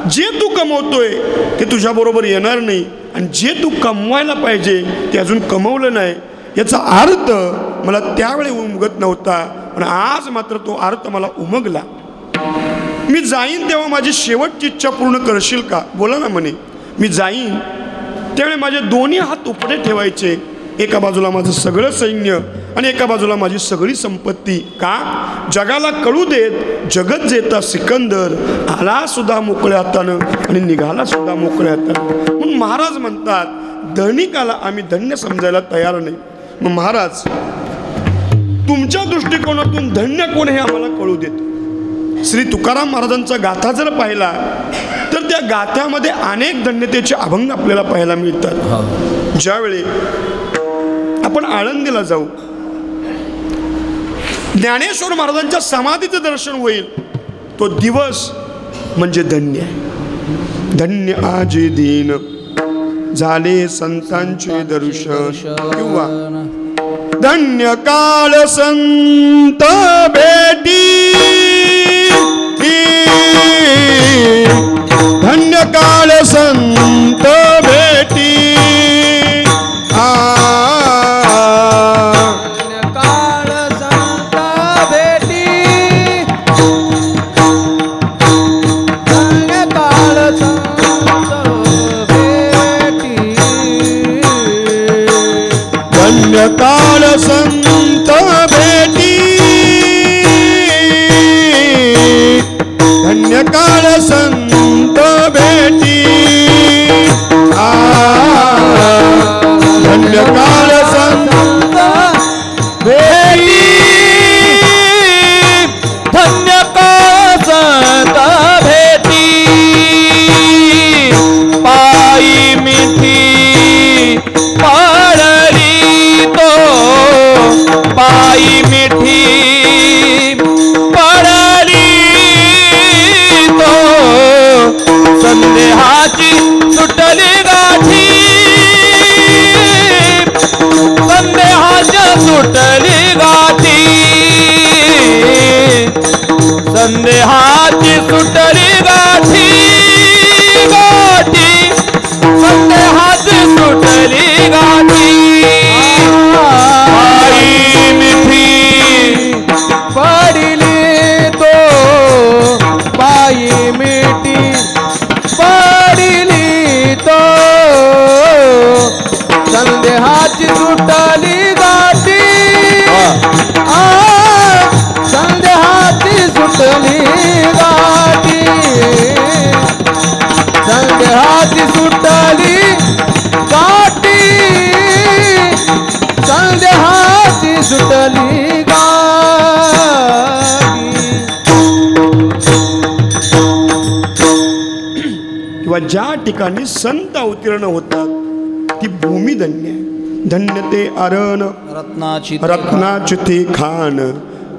D: जे तू कमवतोय ते तुझ्याबरोबर येणार नाही, आणि जे तू कमवायला पाहिजे ते अजून कमवलं नाही. याचा अर्थ मला त्यावेळी उमगत नव्हता, पण आज मात्र तो अर्थ मला उमगला. मी जाईन तेव्हा माझी शेवटची इच्छा पूर्ण करशील का. बोला ना म्हणे. मी जाईन त्यावेळी माझे दोन्ही हात उपडे ठेवायचे, एका बाजूला माझं सगळं सैन्य आणि एका बाजूला माझी सगळी संपत्ती. का जगाला कळू देत जगत जेता सिकंदर आला सुद्धा मोकळ्या हातानं आणि निघाला सुद्धा मोकळ्या हातानं. म्हणून महाराज म्हणतात धनिकाला आम्ही धन्य समजायला तयार नाही. मग महाराज तुमच्या दृष्टिकोनातून धन्य कोण हे आम्हाला कळू देत. श्री तुकाराम महाराजांचा गाथा जर पाहिला तर त्या गाथ्यामध्ये अनेक धन्यतेचे अभंग आपल्याला पाहायला मिळतात. ज्यावेळी आपण आळंदीला जाऊ, ज्ञानेश्वर महाराजांच्या समाधीचं दर्शन होईल, तो दिवस म्हणजे धन्य. धन्य आजे दीन झाले संतांचे दर्शन. किंवा धन्य काळ संत भेटी, धन्य काळ संत भेटी, काळ संत भेटी, धन्य काळ संत भेटी, धन्य काळ संत भेटी,
B: धन्य काळ संत भेटी, पायी मिठी पायी मिठी पडली तो, संदेहाची सुटली गाठी, संदेहाच्या सुटली गाठी, संदेहाची सुटली गाठी, गाठी संदेहाची सुटली गाठी,
A: पडली तो पायी मिठी पडली तो, संदेहाची सुटली गाठी, संदेहाची सुटली गाठी, संदेहाची सुटली गाठी, संदेहाची सुटली गाठी.
D: किंवा ज्या ठिकाणी संत अवतीर्ण होतात ती भूमी धन्य आहे. धन्य ते अरण रत्नाची ती खान,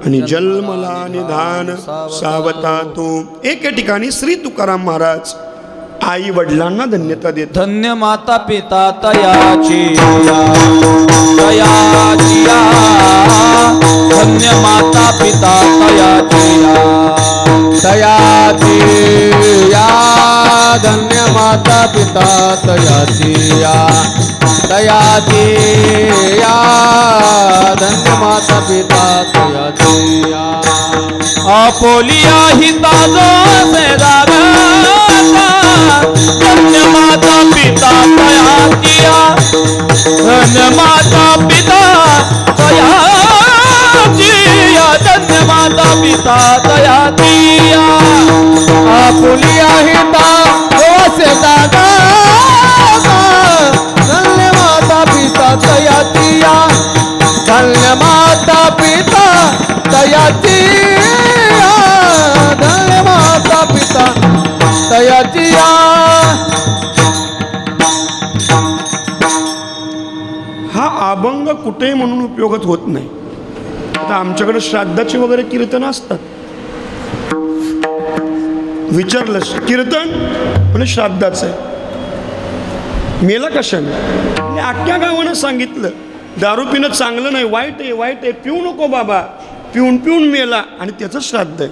D: आणि जन्मला निधान सावता तो. एके ठिकाणी श्री तुकाराम महाराज आई वडिलांना धन्यता देतात.
B: धन्य माता पिता तयाची तयाची, धन्य माता पिता तयाची
A: तयाची, धन्य माता पिता तयाची तयाची, धन्य माता पिता तयाची.
B: आपोलिया हिता जो से जागा, धन्य माता पिता तयाची, धन्य माता पिता तयाची, धन्य माता पिता तयाची.
A: आपुलिया हिता से जागा, धन्य माता पिता तयाची, धन्य माता पिता तयाची, धन्य माता पिता तयाची.
D: हा अभंग कुठेही म्हणून उपयोगात होत नाही. आता आमच्याकडे श्राद्धाचे वगैरे कीर्तन असतात. विचारलं कीर्तन म्हणजे श्राद्धाचं आहे. मेला कशाने? अख्ख्या गावानं सांगितलं दारू पिणं चांगलं नाही, वाईट आहे, वाईट आहे, पिऊ नको बाबा. पिऊन पिऊन मेला आणि त्याचं श्राद्ध आहे.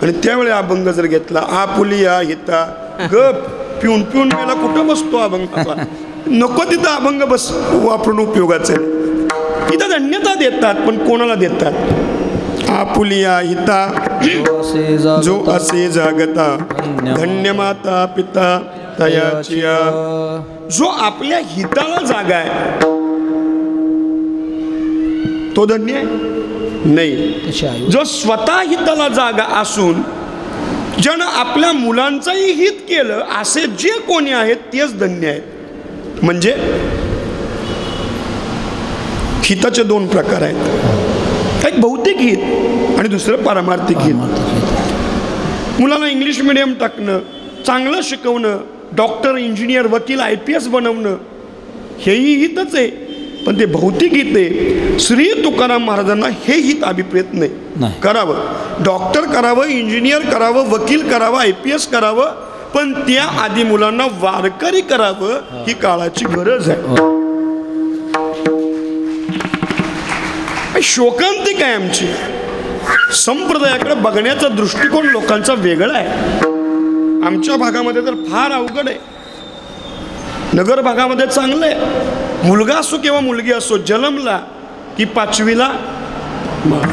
D: आणि त्यावेळी अभंग जर घेतला आपुलिया हिता, गप पिऊन पिऊन मेला, कुठं बसतो अभंग? नको तिथं अभंग बस वापरून उपयोगाचं आहे. इथं धन्यता देतात पण कोणाला देतात? आपुलिया हिता जो असे जागता, धन्य माता पिता तयाची. जो आपल्या हिताला जागा आहे तो धन्य आहे नाही. जो स्वतः हिताला जागा असून ज्यानं आपल्या मुलांचंही हित केलं असे जे कोणी आहेत तेच धन्य आहेत. म्हणजे हिताचे दोन प्रकार आहेत. एक भौतिक हित आणि दुसरं पारमार्थिक हित. मुलाला इंग्लिश मिडियम टाकणं, चांगलं शिकवणं, डॉक्टर, इंजिनियर, वकील, IPS बनवणं हेही हितच आहे. पण ते भौतिक हित आहे. श्री तुकाराम महाराजांना हे हित अभिप्रेत नाही. करावं डॉक्टर करावं, इंजिनियर करावं, वकील करावं, IPS करावं, पण त्या आधी मुलांना वारकरी करावं ही काळाची गरज आहे. शोकांतिक आहे आमची. संप्रदायाकडे बघण्याचा दृष्टिकोन लोकांचा वेगळा आहे. आमच्या भागामध्ये तर फार अवघड आहे. नगर भागामध्ये चांगलं आहे. मुलगा असो किंवा मुलगी असो, जन्मला की 5वीला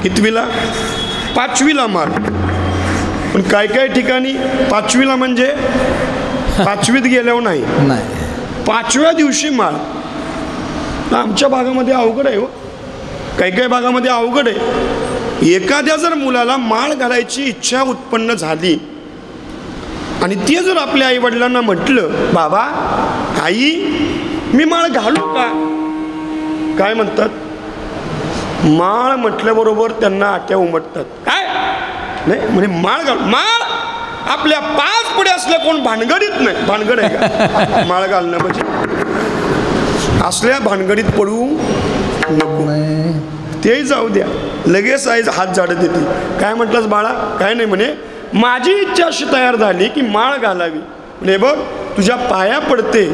D: कितवीला 5वीला मार. पण काय काय ठिकाणी 5वीला म्हणजे 5वीत गेल्यावर नाही, 5व्या दिवशी माळ. आमच्या भागामध्ये अवघड आहे हो. काही काही भागामध्ये अवघड आहे. एखाद्या जर मुलाला माळ घालायची इच्छा उत्पन्न झाली आणि ते जर आपल्या आई वडिलांना म्हटलं, बाबा आई मी माळ घालू का, काय म्हणतात? माळ म्हटल्याबरोबर त्यांना आट्या उमटतात. काय नाही म्हणजे माळ घाल, माळ आपल्या 5 पुढे असल्या कोण भानगडीत नाही. भानगड आहे का माळ घालणं म्हणजे? असल्या भानगडीत पडू नको. ते जाऊ द्या, लगेच आई हात झाडत येते. काय म्हटलंस बाळा? काय नाही म्हणे, माझी इच्छा अशी तयार झाली की माळ घालावी. म्हणजे बघ तुझ्या पाया पडते,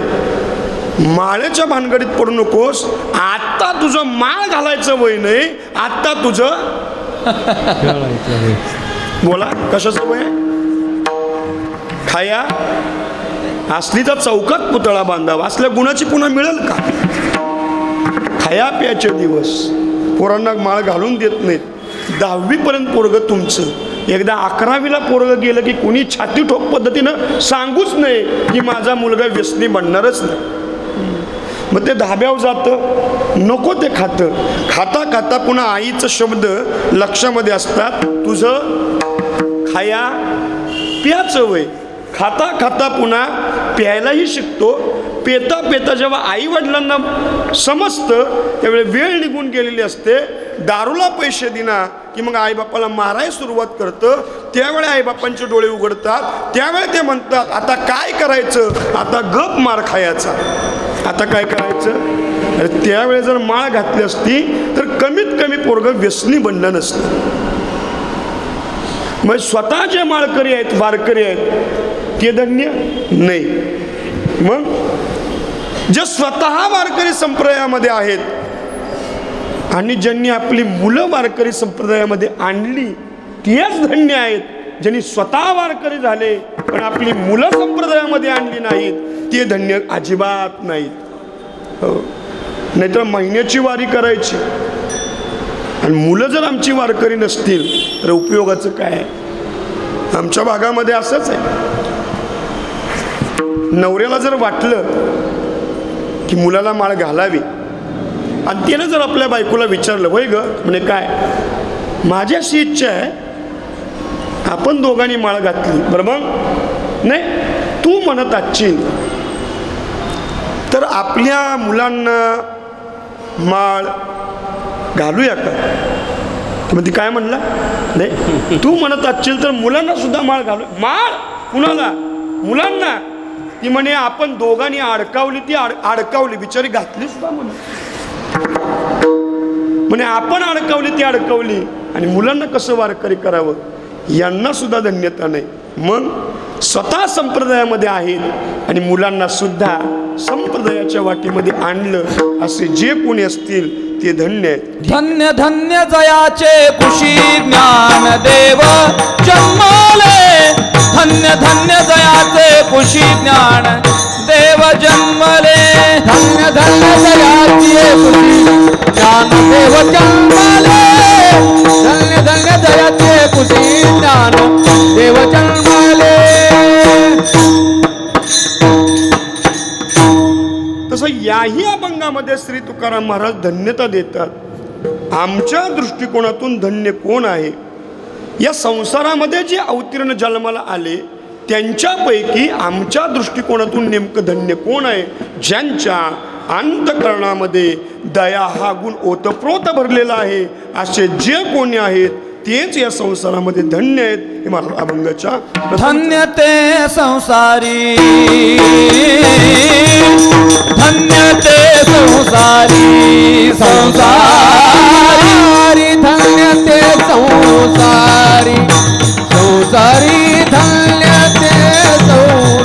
D: माळेच्या भानगडीत पडू नकोस. आता तुझं माळ घालायचं वय नाही, आता तुझं बोला कशाचं वय? खाया असली तर चौकात पुतळा बांधावा. असल्या गुणाची पुन्हा मिळेल का? खाया प्याचे दिवस. पोरांना माळ घालून देत नाहीत. 10वी पर्यंत पोरगं तुमचं. एकदा 11वीला पोरगं गेलं की कोणी छाती ठोक पद्धतीनं सांगूच नाही की माझा मुलगा व्यसनी बनणारच नाही. मग ते धाब्यावर जातं, नको ते खातं. खाता खाता पुन्हा आईचं शब्द लक्षामध्ये असतात, तुझं खाया प्याचं वय. खाता खाता पुन्हा प्यायलाही शिकतो. पेता पेता जेव्हा आई वडिलांना समजतं त्यावेळी वेळ निघून गेलेली असते. दारूला पैसे दिना की मग आईबापाला मारायला सुरुवात करतं. त्यावेळी आईबापांचे डोळे उघडतात. त्यावेळी ते म्हणतात आता काय करायचं, आता गप मार खायचा. आता काय करायचं? अरे त्यावेळी जर माळ घातली असती तर कमीत कमी पोरगं व्यसनी बनलं नसतं. मग स्वतः जे माळकरी आहेत, वारकरी आहेत, ते धन्य नाही. मग जे स्वतः वारकरी संप्रदायामध्ये आहेत आणि ज्यांनी आपली मुलं वारकरी संप्रदायामध्ये आणली तेच धन्य आहेत. ज्यांनी स्वतः वारकरी झाले पण आपली मुलं संप्रदायामध्ये आणली नाहीत ते धन्य अजिबात नाहीत. हो, नाहीतर महिन्याची वारी करायची आणि मुलं जर आमची वारकरी नसतील तर उपयोगाचं काय? आमच्या भागामध्ये असंच आहे. नवऱ्याला जर वाटलं की मुलाला माळ घालावी आणि त्यानं जर आपल्या बायकोला विचारलं, होय ग म्हणे काय, माझी अशी इच्छा आहे, आपण दोघांनी माळ घातली, बरं मग नाही तू म्हणत असशील तर आपल्या मुलांना माळ घालूया का? मग ती काय म्हणला, नाही तू म्हणत असशील तर मुलांना सुद्धा माळ घालू. माळ कुणाला? मुलांना. ती म्हणे आपण दोघांनी अडकावली, ती अडकावली बिचारी घातली सुद्धा म्हणे आपण अडकावली ती अडकावली आणि मुलांना कसं वारकरी करावं यांना सुद्धा धन्यता नाही. मग स्वतः संप्रदायामध्ये आहेत आणि मुलांना सुद्धा संप्रदायाच्या वाटेमध्ये आणलं असे जे कोणी असतील ते धन्य आहेत.
B: धन्य धन्य जयाचे कुशी ज्ञान देव जन्मले. धन्य धन्य जयाचे कुशी ज्ञान देव जन्मले.
A: धन्य धन्य जयाचे कुशी ज्ञान देव जन्मले. धन्य धन्य जयाचे कुशी ज्ञान देव जन्मले.
D: तसं याही अभंगामध्ये श्री तुकाराम महाराज धन्यता देतात. आमच्या दृष्टिकोनातून धन्य कोण आहे? या संसारामध्ये जे अवतीर्ण जन्माला आले त्यांच्यापैकी आमच्या दृष्टिकोनातून नेमकं धन्य कोण आहे? ज्यांच्या अंतःकरणामध्ये दया हा गुण ओतप्रोत भरलेला आहे असे जे कोणी आहेत तेच या संसारामध्ये धन्य आहेत. हे मला अभंगाच्या
B: धन्य ते संसारी. धन्य ते संसारी. संसारी
A: धन्य ते संसारी. संसारी धन्य ते संसारी.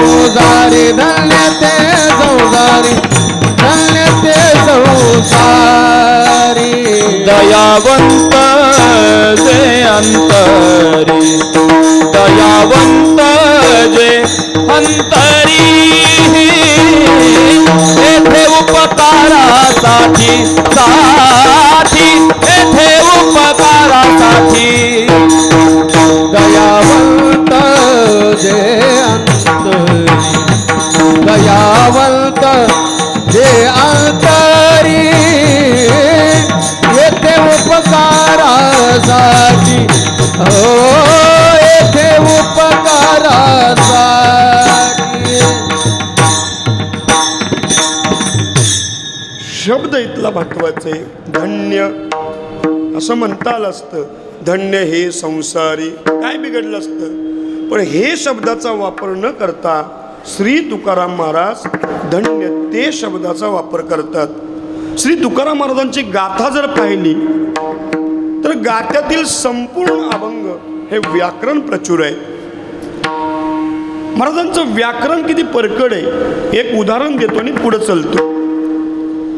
A: संसारी धन्य ते संसारी धन्य ते संसारी
B: दयावंत जे अंतरी दयावंत जे अंतरी येथे उपकारासाठी साठी येथे उपकारासाठी
A: दयावंत जे अंतरी दयावंत जे अंतरी येथे उपकारासाठी हो येथे उपकारासाठी
D: शब्द इथला महत्वाचे धन्य असं म्हणता आलं असतं धन्य हे संसारी काय बिघडलं असतं पण हे शब्दाचा वापर न करता श्री तुकाराम महाराज धन्य ते शब्दाचा वापर करतात श्री तुकाराम महाराजांची गाथा जर पाहिली तर गाथ्यातील संपूर्ण अभंग हे व्याकरण प्रचूर आहे महाराजांचं व्याकरण किती परकड आहे एक उदाहरण देतो आणि पुढे चलतो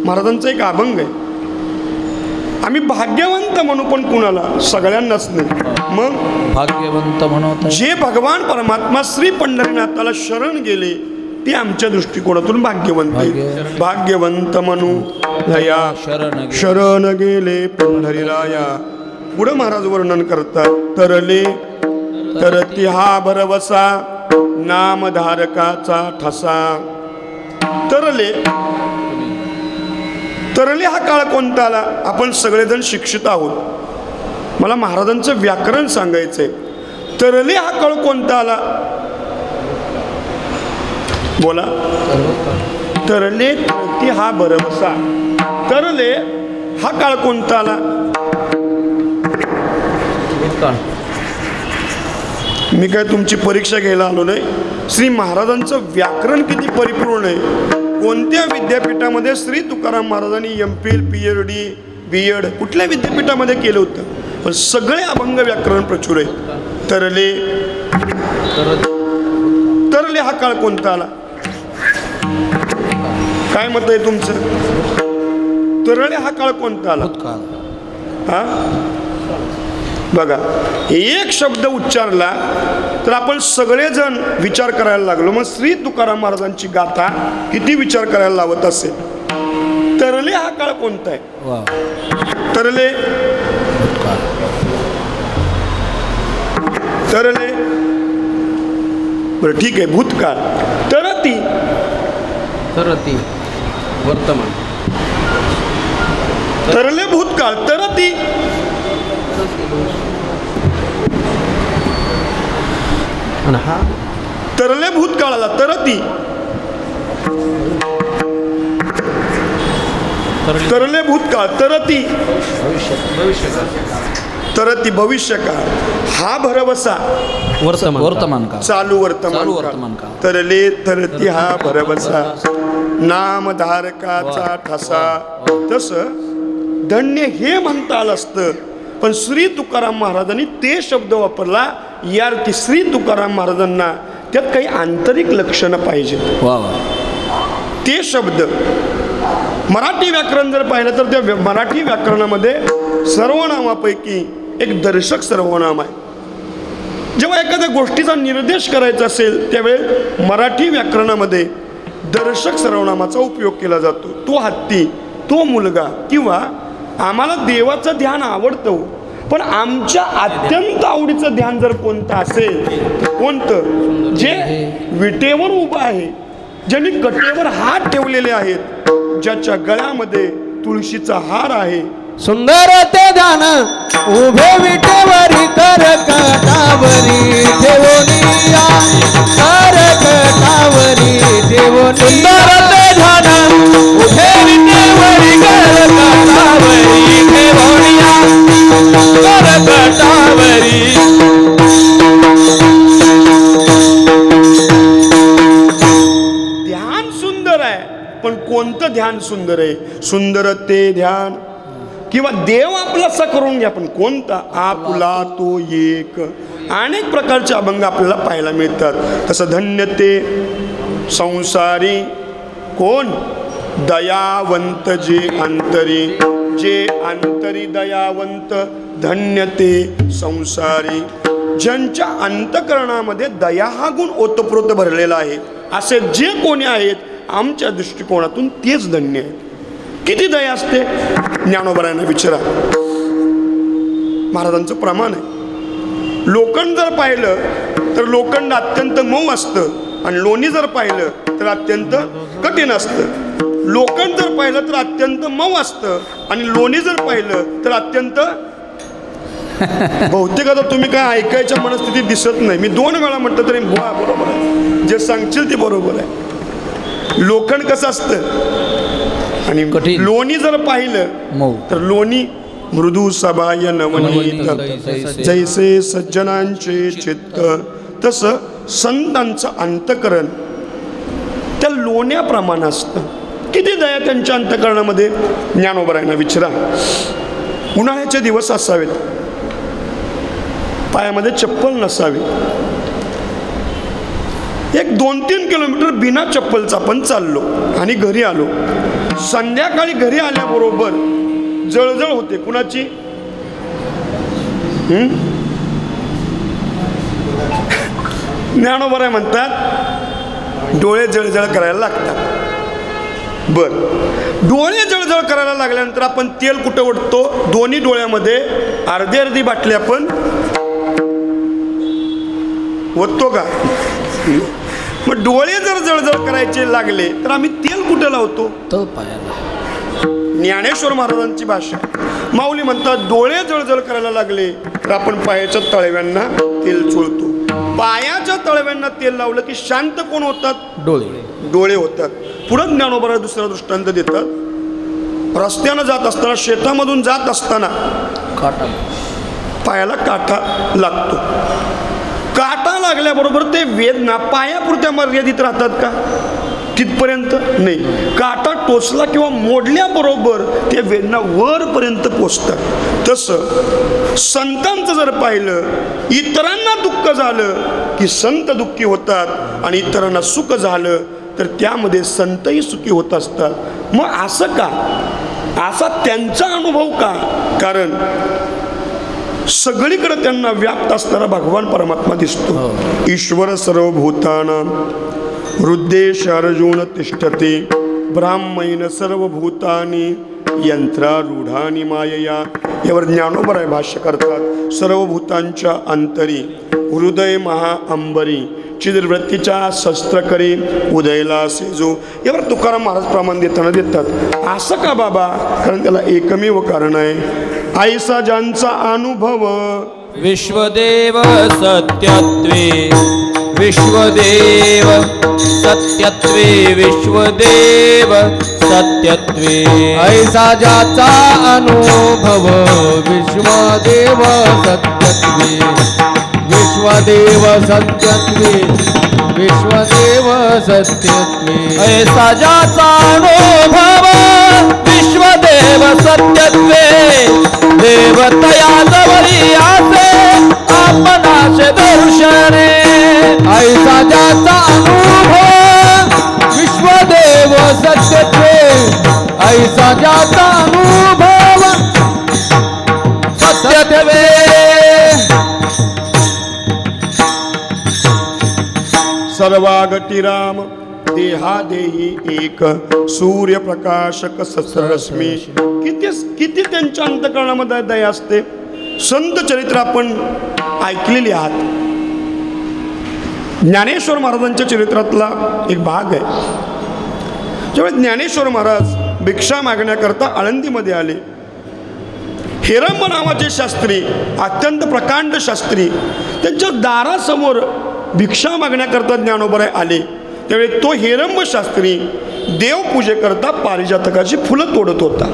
D: महाराजांचा एक अभंग आहे आम्ही भाग्यवंत म्हणू पण कुणाला सगळ्यांनाच नाही मग
B: भाग्यवंत म्हणत
D: जे भगवान परमात्मा श्री पंढरीनाथाला शरण गेले ते आमच्या दृष्टिकोनातून भाग्यवंत आहे भाग्यवंत म्हणू दया शरण गेले पंढरीराया पुढे महाराज वर्णन करतात तरले तरती हा भरवसा नामधारकाचा ठसा तरले तरले हा काळ कोणता आला आपण सगळेजण शिक्षित आहोत मला महाराजांचं व्याकरण सांगायचंय तरले हा काळ कोणता आला बोला तरले तरती हा भरवसा तरले हा काळ कोणता आला मी काय तुमची परीक्षा घ्यायला आलो नाही श्री महाराजांचं व्याकरण किती परिपूर्ण आहे कोणत्या विद्यापीठामध्ये श्री तुकाराम महाराजांनी MPhil PhD BEd कुठल्या विद्यापीठामध्ये केलं होतं पण सगळे अभंग व्याकरण प्रचूर आहे तरले तरले हा काळ कोणता आला काय मत आहे तुमचं तरले हा काळ कोणता आला हा बघा एक शब्द उच्चारला तर आपण सगळेजण विचार करायला लागलो मग श्री तुकाराम महाराजांची गाथा किती विचार करायला लावत असेल तरले हा काळ कोणता आहे तरले तरले बरं ठीक आहे भूतकाळ तरती
A: तरती वर्तमान
D: तरले भूतकाळ तरती
A: हा
D: तरले भूतकाळाला तरती तरले भूतकाळ तरती तरती भविष्यकाळ हा भरवसा
B: वर्तमान काळ
D: चालू वर्तमान काळ तरले तरती हा भरवसा नामधारकाचा ठसा तसं धन्य हे म्हणता आलं असतं पण श्री तुकाराम महाराजांनी ते शब्द वापरला यार की श्री तुकाराम महाराजांना त्यात काही आंतरिक लक्षणं पाहिजेत ते शब्द मराठी व्याकरण जर पाहिलं तर त्या मराठी व्याकरणामध्ये सर्वनामापैकी एक दर्शक सर्वनाम आहे जेव्हा एखाद्या गोष्टीचा निर्देश करायचा असेल त्यावेळी मराठी व्याकरणामध्ये दर्शक सर्वनामाचा उपयोग केला जातो तो हत्ती तो मुलगा किंवा आम्हाला देवाचं ध्यान आवडतं पण आमच्या अत्यंत आवडीचं ध्यान जर कोणतं असेल कोणतं जे विटेवर उभं आहे ज्यांनी कटेवर हात ठेवलेले आहेत ज्याच्या गळ्यामध्ये तुळशीचा हार आहे
A: सुंदर ते ध्यान उभे विटेवरी कर कटावरी ठेवोनिया कर कटावरी ठेवोनिया
B: सुंदर ते ध्यान उभे विटेवरी कर कटावरी ठेवोनिया कर कटावरी
D: ध्यान सुंदर आहे पण कोणतं ध्यान सुंदर आहे सुंदर ते ध्यान किंवा देव आपलासा करून घ्या पण कोणता आपला तो एक अनेक प्रकारचे अभंग आपल्याला पाहायला मिळतात. तसं धन्य ते संसारी कोण, दयावंत जे अंतरी, जे अंतरी दयावंत, धन्य ते संसारी. ज्यांच्या अंतकरणामध्ये दया हा गुण ओतप्रोत भरलेला आहे, असे जे कोणी आहेत आमच्या दृष्टिकोनातून तेच धन्य आहेत. किती दया असते ज्ञानोबरायांना विचारा. महाराजांचं प्रमाण आहे. लोखंड जर पाहिलं तर लोखंड अत्यंत मऊ असतं आणि लोणी जर पाहिलं तर अत्यंत कठीण असतं. लोखंड जर पाहिलं तर अत्यंत मऊ असतं आणि लोणी जर पाहिलं तर अत्यंत बहुतेक आता तुम्ही काय ऐकायच्या मनस्थितीत दिसत नाही. मी 2 वेळा म्हटलं तरी बुवा बरोबर आहे, जे सांगशील ते बरोबर आहे. लोखंड कसं असतं आणि
B: कठीण.
D: लोणी जर पाहिलं तर लोणी मृदू सबाय नवनीत, जैसे सज्जनांचे चित्त, तसं संतांचं अंतकरण त्या लोण्याप्रमाणे असतं. किती दया त्यांच्या अंतकरणामध्ये ज्ञानोबरायांना विचारा. उन्हाळ्याचे दिवस असावेत, पायामध्ये चप्पल नसावी, एक 2-3 किलोमीटर बिना चप्पलचा आपण चाललो आणि घरी आलो. संध्याकाळी घरी आल्याबरोबर जळजळ होते. कुणाची? ज्ञानोबराय म्हणतात डोळे जळजळ करायला लागतात. बर, डोळे जळजळ करायला लागल्यानंतर आपण तेल कुठं ओढतो? दोन्ही डोळ्यामध्ये अर्धी बाटली आपण ओततो का? मग डोळे जर जळजळ करायचे लागले तर आम्ही तेल कुठं लावतो? ज्ञानेश्वर महाराजांची भाषा. माऊली म्हणतात डोळे जळजळ करायला लागले तर आपण पायाच्या तळव्यांना तेल चोळतो. पायाच्या तळव्यांना तेल लावलं की शांत कोण होतात? डोळे होतात. पुढं ज्ञानोबा दुसरा दृष्टांत देतात. रस्त्यानं जात असताना, शेतामधून जात असताना पायाला काटा लागतो. काटा लागल्याबरोबर ते वेदना पायापुरत्या मर्यादित राहतात का? तिथपर्यंत नाही. काटा टोचला किंवा मोडल्याबरोबर ते वेदना वरपर्यंत पोचतात. तसं संतांचं जर पाहिलं, इतरांना दुःख झालं की संत दुःखी होतात आणि इतरांना सुख झालं तर त्यामध्ये संतही सुखी होत असतात. मग असं का? असा त्यांचा अनुभव का? कारण सगळीकडे त्यांना व्याप्त असणारा भगवान परमात्मा दिसतो. ईश्वर सर्वभूतानां हृद्देश अर्जुन तिष्ठते, ब्राह्मण सर्वभूतानि यंत्रारूढानि मायया. यावर ज्ञानोबराय भाष्य करतात. सर्वभूतांच्या अंतरी हृदय महाअंबरी, चिदवृत्तीच्या शस्त्र करी उदयला सेजो. यावर तुकाराम महाराज प्रमाण देताना देतात. असं का बाबा? कारण त्याला एकमेव कारण आहे. ऐसा ज्यांचा अनुभव
B: विश्वदेव सत्यत्वे, विश्वदेव सत्यत्वे, विश्वदेव सत्यत्वे.
A: ऐसा ज्याचा अनुभव विश्वदेव सत्यत्वे, विश्वदेव सत्यत्वे, विश्वदेव सत्यत्वे.
B: ऐसा ज्याचा अनुभव विश्वदेव सत्यत्वे, देवतया जवळी आसे आपणाचे दर्शने.
A: ऐसा ज्याचा अनुभव विश्वदेव सत्यत्वे, ऐसा ज्याचा अनुभव सत्यत्वे.
D: सर्वागती राम देहादेही एक, सूर्यप्रकाशक सहस्ररश्मी. किती त्यांच्या अंतकरणामध्ये दया असते. संत चरित्र आपण ऐकलेली आहात. ज्ञानेश्वर महाराजांच्या चरित्रातला एक भाग आहे. ज्यावेळी ज्ञानेश्वर महाराज भिक्षा मागण्याकरता आळंदीमध्ये आले, हेरंब नावाचे शास्त्री, अत्यंत प्रकांड शास्त्री, त्यांच्या दारासमोर भिक्षा मागण्याकरता ज्ञानोबराय आले. त्यावेळी तो हेरंब शास्त्री देवपूजेकरता पारिजातकाची फुलं तोडत होता.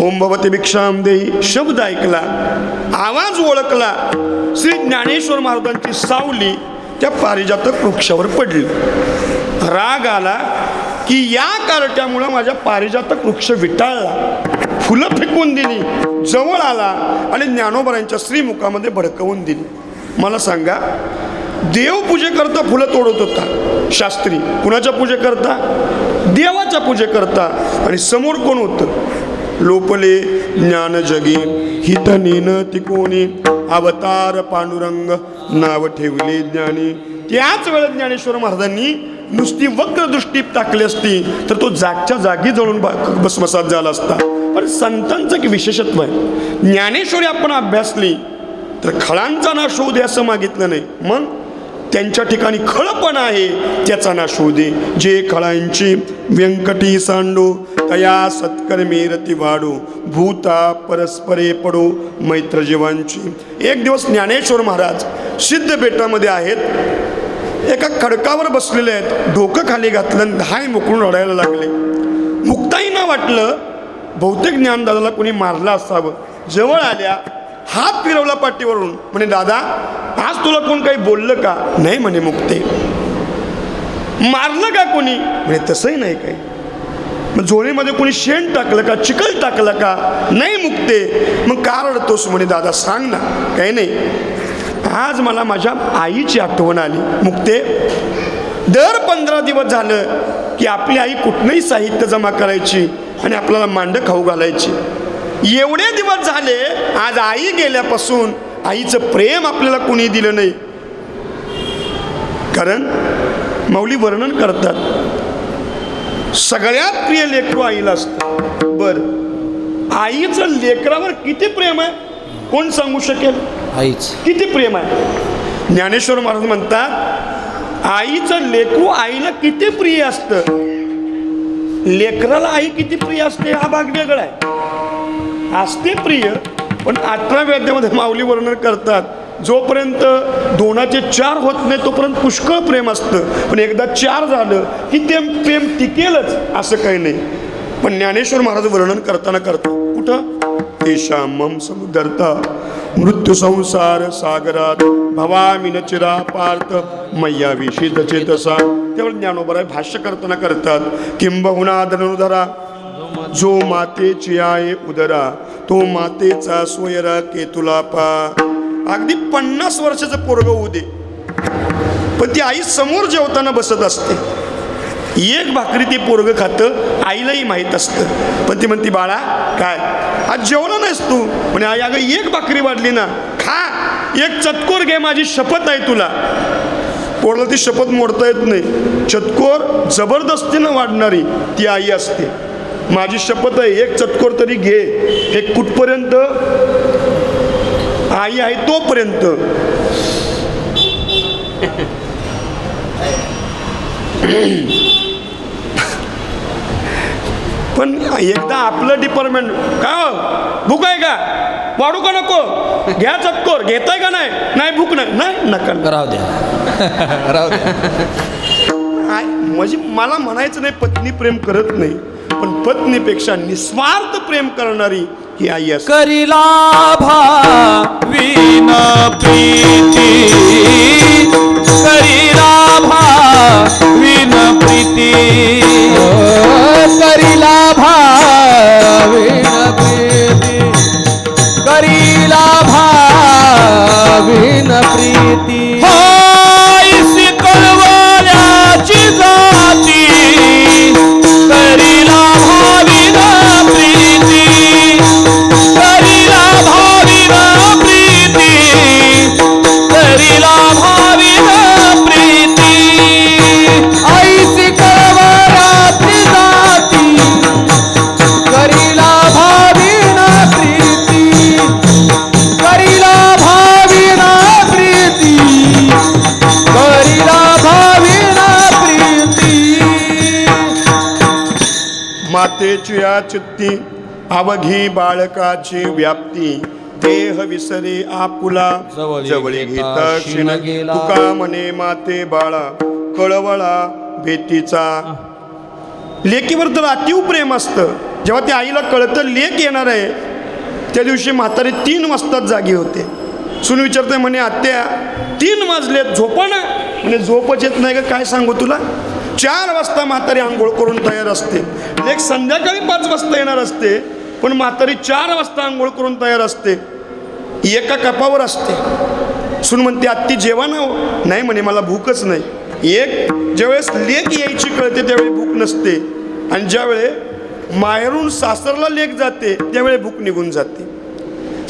D: ओम भवते भिक्षाम देही शब्द ऐकला, आवाज ओळखला. श्री ज्ञानेश्वर महाराजांची सावली त्या पारिजातक वृक्षावर पडली. राग आला की या कारट्यामुळं माझ्या पारिजातक वृक्ष विटाळला. फुलं फेकून दिली, जवळ आला आणि ज्ञानोबरांच्या श्रीमुखामध्ये भडकवून दिली. मला सांगा, देवपूजेकरता फुलं तोडत होता शास्त्री, कुणाच्या पूजेकरता? देवाच्या पूजेकरता. आणि समोर कोण होतं? लोपले ज्ञान जगी हित नेन तिकोणी, अवतार पांडुरंग नाव ठेवले ज्ञानी. त्याच वेळेत ज्ञानेश्वर महाराजांनी नुसती वक्र दृष्टी टाकली असती तर तो जागच्या जागी जळून भस्मसात झाला असता. पण संतांचं एक विशेषत्व आहे, ज्ञानेश्वरी आपण अभ्यासली तर खळांचा नाश होऊ दे असं मागितलं नाही. मग त्यांच्या ठिकाणी खळपण आहे त्याचा नाश होऊ दे. जे खळांची व्यंकटी सांडो तया सत्कर्मी रती वाढो, भूता परस्परे पडो मैत्र जीवांची. एक दिवस ज्ञानेश्वर महाराज सिद्ध बेटामध्ये आहेत, एका खडकावर बसलेले आहेत, डोकं खाली घातलं, धाय मोकळून रडायला लागले. मुक्ताईंना वाटलं बहुतेक ज्ञानदादाला कोणी मारलं असावं. जवळ आल्या, हात फिरवला पाठीवरून, म्हणे दादा आज तुला कोण काही बोललं का? नाही म्हणे मुक्ते. मारलं का कोणी? म्हणे तसंही नाही काही. मग झोळीमध्ये कोणी शेण टाकलं का, चिखल टाकलं का? नाही मुक्ते. मग का रडतोस? म्हणे दादा सांग ना. काही नाही, आज मला माझ्या आईची आठवण आली. मुक्ते, दर 15 दिवस झालं की आपली आई कुठलंही साहित्य जमा करायची आणि आपल्याला मांड खाऊ घालायची. एवढे दिवस झाले, आज आई गेल्यापासून आईचं प्रेम आपल्याला कोणी दिलं नाही. कारण माऊली वर्णन करतात, सगळ्यात प्रिय लेकरू आईला असतं. बर, आईचं लेकरावर किती प्रेम आहे कोण सांगू शकेल? आईच किती प्रेम आहे. ज्ञानेश्वर महाराज म्हणतात, आईचं लेकरू आईला किती प्रिय असतं. लेकराला आई किती प्रिय असते हा भाग वेगळा आहे. असते प्रिय, पण 18व्या अध्यायामध्ये माऊली वर्णन करतात, जोपर्यंत 2चे 4 होत नाही तोपर्यंत पुष्कळ प्रेम असतं, पण एकदा 4 झालं की ते प्रेम टिकेलच असं काही नाही. पण ज्ञानेश्वर महाराज वर्णन करताना कुठं? तेषा मम समुदरता मृत्यू संसार सागरात भवामी न चिरा पार्थ मय्या विषित चेतसा. तेव्हा ज्ञानोबराय भाष्य करताना करतात, किंबहुना धनुधरा जो मातेची आहे उदरा, तो मातेचा सोयरा केतुला पा. अगदी 50 वर्षाचं पोरग होऊ दे, पण ती आई समोर जेवताना बसत असते. एक भाकरी ती पोरग खातं, आईलाही माहीत असतं. पण ती म्हणती, बाळा काय आज जेवला नाहीस तू? म्हणे आई अगं एक भाकरी वाढली ना, खा, एक चतकोर घे, माझी शपथ आहे तुला. पोरला ती शपथ मोडता येत नाही. चतकोर जबरदस्तीनं वाढणारी ती आई असते. माझी शपथ आहे, एक चतकोर तरी घे. हे कुठपर्यंत आई आहे तोपर्यंत. पण एकदा आपलं डिपार्टमेंट, का भूक आहे का, वाढू का नको, घ्या चतकोर, घेताय का नाही? नाही भूक नाही, नाही नका, राहू द्या राहू द्या. म्हणजे मला म्हणायचं नाही पत्नी प्रेम करत नाही, पण पत्नीपेक्षा निस्वार्थ प्रेम करणारी ही आई असते.
B: करिला भाविन प्रीती, करिला भाविन प्रीती,
A: करिला भाविन प्रीती, करिला भाविन प्रीती.
B: हायसी कळवळ्याची जाती, करिला भाविन प्रीती, करिला भाविन प्रीती, करिला भाविन प्रीती.
A: आईसी कळवळ्याची जाती, करिला भाविन प्रीती, करिला भाविन प्रीती, करिला भाविन प्रीती.
D: मातेची या चित्ती अवघी बाळकाची व्याप्ती, देह विसरे आपुला जवळी घेता क्षीण. तुका म्हणे माते बाळा कळवळा भेटीचा. लेकीवर तर अतिव प्रेम असतं. जेव्हा त्या आईला कळतं लेक येणार आहे, त्या दिवशी म्हातारी 3 वाजताच जागी होते. सून विचारते, म्हणे आत्या 3 वाजलेत, झोपा ना. म्हणजे झोपच येत नाही का, काय सांगू तुला. 4 वाजता म्हातारी आंघोळ करून तयार असते. लेक संध्याकाळी 5 वाजता येणार असते. पण म्हातारी 4 वाजता आंघोळ करून तयार असते, एका कपावर असते. सून म्हणते आत्ती जेवा ना हो. नाही म्हणे मला भूकच नाही. ज्यावेळेस लेक यायची कळते त्यावेळी भूक नसते, आणि ज्यावेळे माहेरून सासरला लेक जाते त्यावेळी भूक निघून जाते.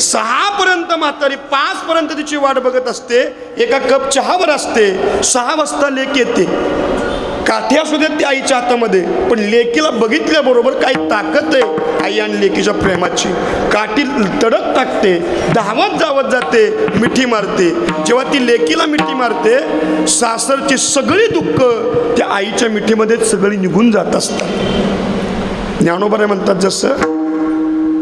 D: 6 पर्यंत म्हातारी 5 पर्यंत तिची वाट बघत असते, एका कप चहावर असते. 6 वाजता लेक येते. काठी असू देत त्या आईच्या हातामध्ये, पण लेकीला बघितल्याबरोबर काही ताकद आहे आई आणि लेकीच्या प्रेमाची. काठी तडक टाकते, धावत जावत जाते, मिठी मारते. जेव्हा ती लेकीला मिठी मारते, सासरची सगळी दुःख त्या आईच्या मिठीमध्ये सगळी निघून जात असतात. ज्ञानोबा म्हणतात जसं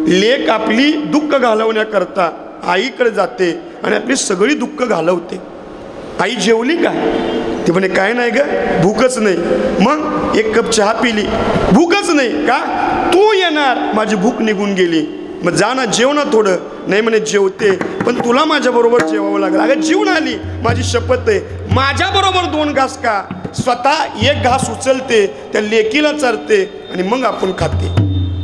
D: लेक आपली दुःख घालवण्याकरता आईकडे जाते आणि आपली सगळी दुःख घालवते. आई जेवली का? ती म्हणे काय नाही ग, भूकच नाही. मग 1 कप चहा पिली, भूकच नाही का? तू येणार, माझी भूक निघून गेली. मग जा ना, जेव ना थोडं. नाही म्हणे जेवते, पण तुला माझ्याबरोबर जेवावं लागेल. अगं जीवन आली, माझी शपथ आहे, माझ्याबरोबर 2 घास का. स्वतः 1 घास उचलते, त्या लेकीला चारते आणि मग आपण खाते.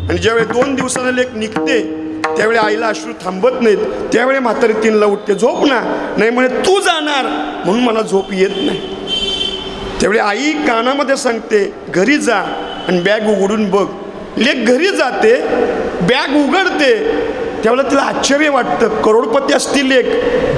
D: आणि ज्यावेळी 2 दिवसानं लेक निघते त्यावेळी आईला अश्रू थांबत नाहीत. त्यावेळी म्हातारी 3ला उठते, झोप ना. नाही म्हणे तू जाणार म्हणून मला झोप येत नाही. त्यावेळी आई कानामध्ये सांगते घरी जा आणि बॅग उघडून बघ. लेक घरी जाते, बॅग उघडते, त्यावेळेला तिला आश्चर्य वाटतं. करोडपती असतील लेक,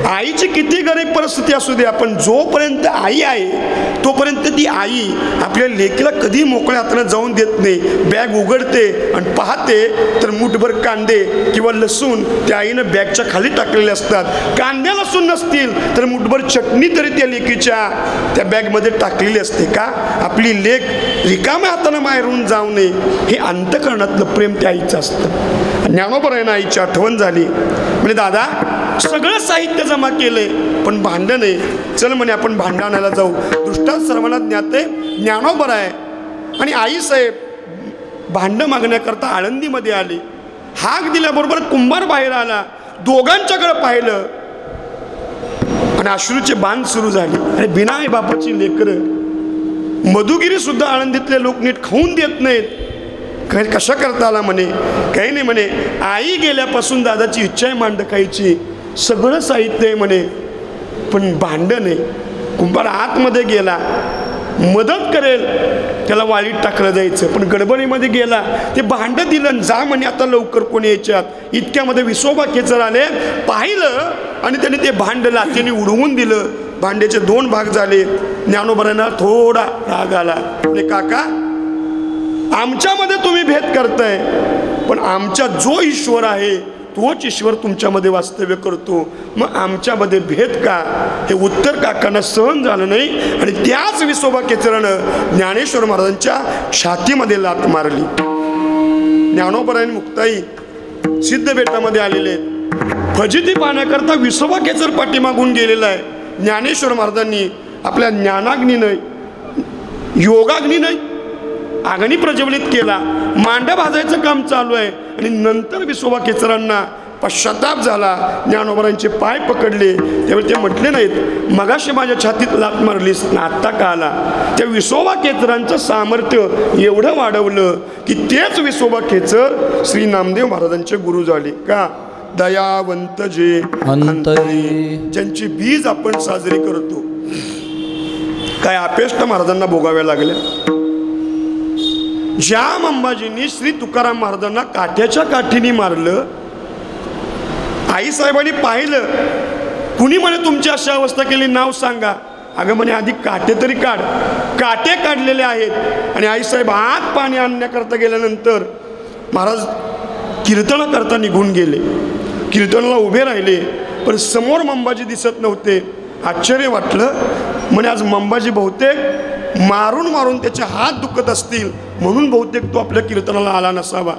D: आईची किती गरीब परिस्थिती असू दे, आपण जोपर्यंत आई आहे तोपर्यंत ती आई आपल्या लेकीला कधी मोकळ्या हाताने जाऊन देत नाही. बॅग उघडते आणि पाहते तर मुठभर कांदे किंवा लसूण त्या आईनं बॅगच्या खाली टाकलेले असतात. कांदे लसूण नसतील तर मुठभर चटणी तरी त्या लेकीच्या त्या बॅगमध्ये टाकलेली असते. का? आपली लेक रिकाम्या हाताने माहेरून जाऊ नये, हे अंतःकरणातलं प्रेम त्या आईचं असतं. ज्ञानोबा आहे ना, आईची आठवण झाली. म्हणजे दादा सगळं साहित्य जमा केलंय पण भांडं नाही, चल म्हणे आपण भांडं आणायला जाऊ. दृष्टांत सर्वांना ज्ञाते ज्ञानोबा आहे. आणि आईसाहेब भांडं मागण्याकरता आळंदीमध्ये आली. हाक दिल्याबरोबर कुंभार बाहेर आला, दोघांच्याकडे पाहिलं आणि अश्रूचे बाण सुरू झाले. अरे बिना आई बापाची लेकरं, मधुगिरी सुद्धा आळंदीतले लोक नीट खाऊन देत नाहीत. कशा करता आला म्हणे? काही नाही म्हणे, आई गेल्यापासून दादाची इच्छा आहे मांड खायची, सगळं साहित्य आहे म्हणे, पण भांडं नाही. कुंभार आतमध्ये गेला, मदत करेल त्याला वाळीत टाकलं जायचं, पण गडबडीमध्ये गेला, ते भांडं दिलं. जा म्हणे आता लवकर कोणी याच्यात. इतक्यामध्ये विसोबा खेचर आले, पाहिलं आणि त्याने ते भांडं लाथीने उडवून दिलं. भांड्याचे 2 भाग झाले. ज्ञानोबांना थोडा राग आला. म्हणजे काका आमच्यामध्ये तुम्ही भेद करताय, पण आमच्या जो ईश्वर आहे तोच ईश्वर तुमच्यामध्ये वास्तव्य करतो, मग आमच्यामध्ये भेद का? हे उत्तर काकांना सहन झालं नाही आणि त्याच विसोबा केचरानं ज्ञानेश्वर महाराजांच्या छातीमध्ये लात मारली. ज्ञानोबा आणि मुक्ताई सिद्धबेटामध्ये आलेले आहेत. फजिती पाहण्याकरता विसोबा केचर पाठीमागून गेलेला आहे. ज्ञानेश्वर महाराजांनी आपल्या ज्ञानाग्नीनं योगाग्नीनं अग्नी प्रज्वलित केला. मांडा भाजायचं काम चालू आहे आणि नंतर विसोबा केचरांना पश्चाताप झाला. ज्ञानोबांचे पाय पकडले. त्यावेळी ते म्हटले नाहीत मगाशी माझ्या छातीत लात मारलीस ना आत्ता का आला. त्या विसोबा केचरांचं सामर्थ्य एवढं वाढवलं की तेच विसोबा केचर श्री नामदेव महाराजांचे गुरु झाले. का? दयावंत जे अंतरी, ज्यांची बीज आपण साजरी करतो. काय अपेष्ट महाराजांना भोगाव्या लागल्या. ज्या अंबाजींनी श्री तुकाराम महाराजांना काठ्याच्या काठीने मारलं, आईसाहेबांनी पाहिलं. कुणी म्हणे तुमची अशी अवस्था केली, नाव सांगा. अगं म्हणे आधी काटे तरी काढ. काटे काढलेले आहेत. आणि आईसाहेब आत पाणी आणण्याकरता गेल्यानंतर महाराज कीर्तन करता निघून गेले. कीर्तनाला उभे राहिले पण समोर मंबाजी दिसत नव्हते. आश्चर्य वाटलं. म्हणे आज मंबाजी बहुतेक मारून मारून त्याचे हात दुखत असतील म्हणून बहुतेक तो आपल्या कीर्तनाला आला नसावा.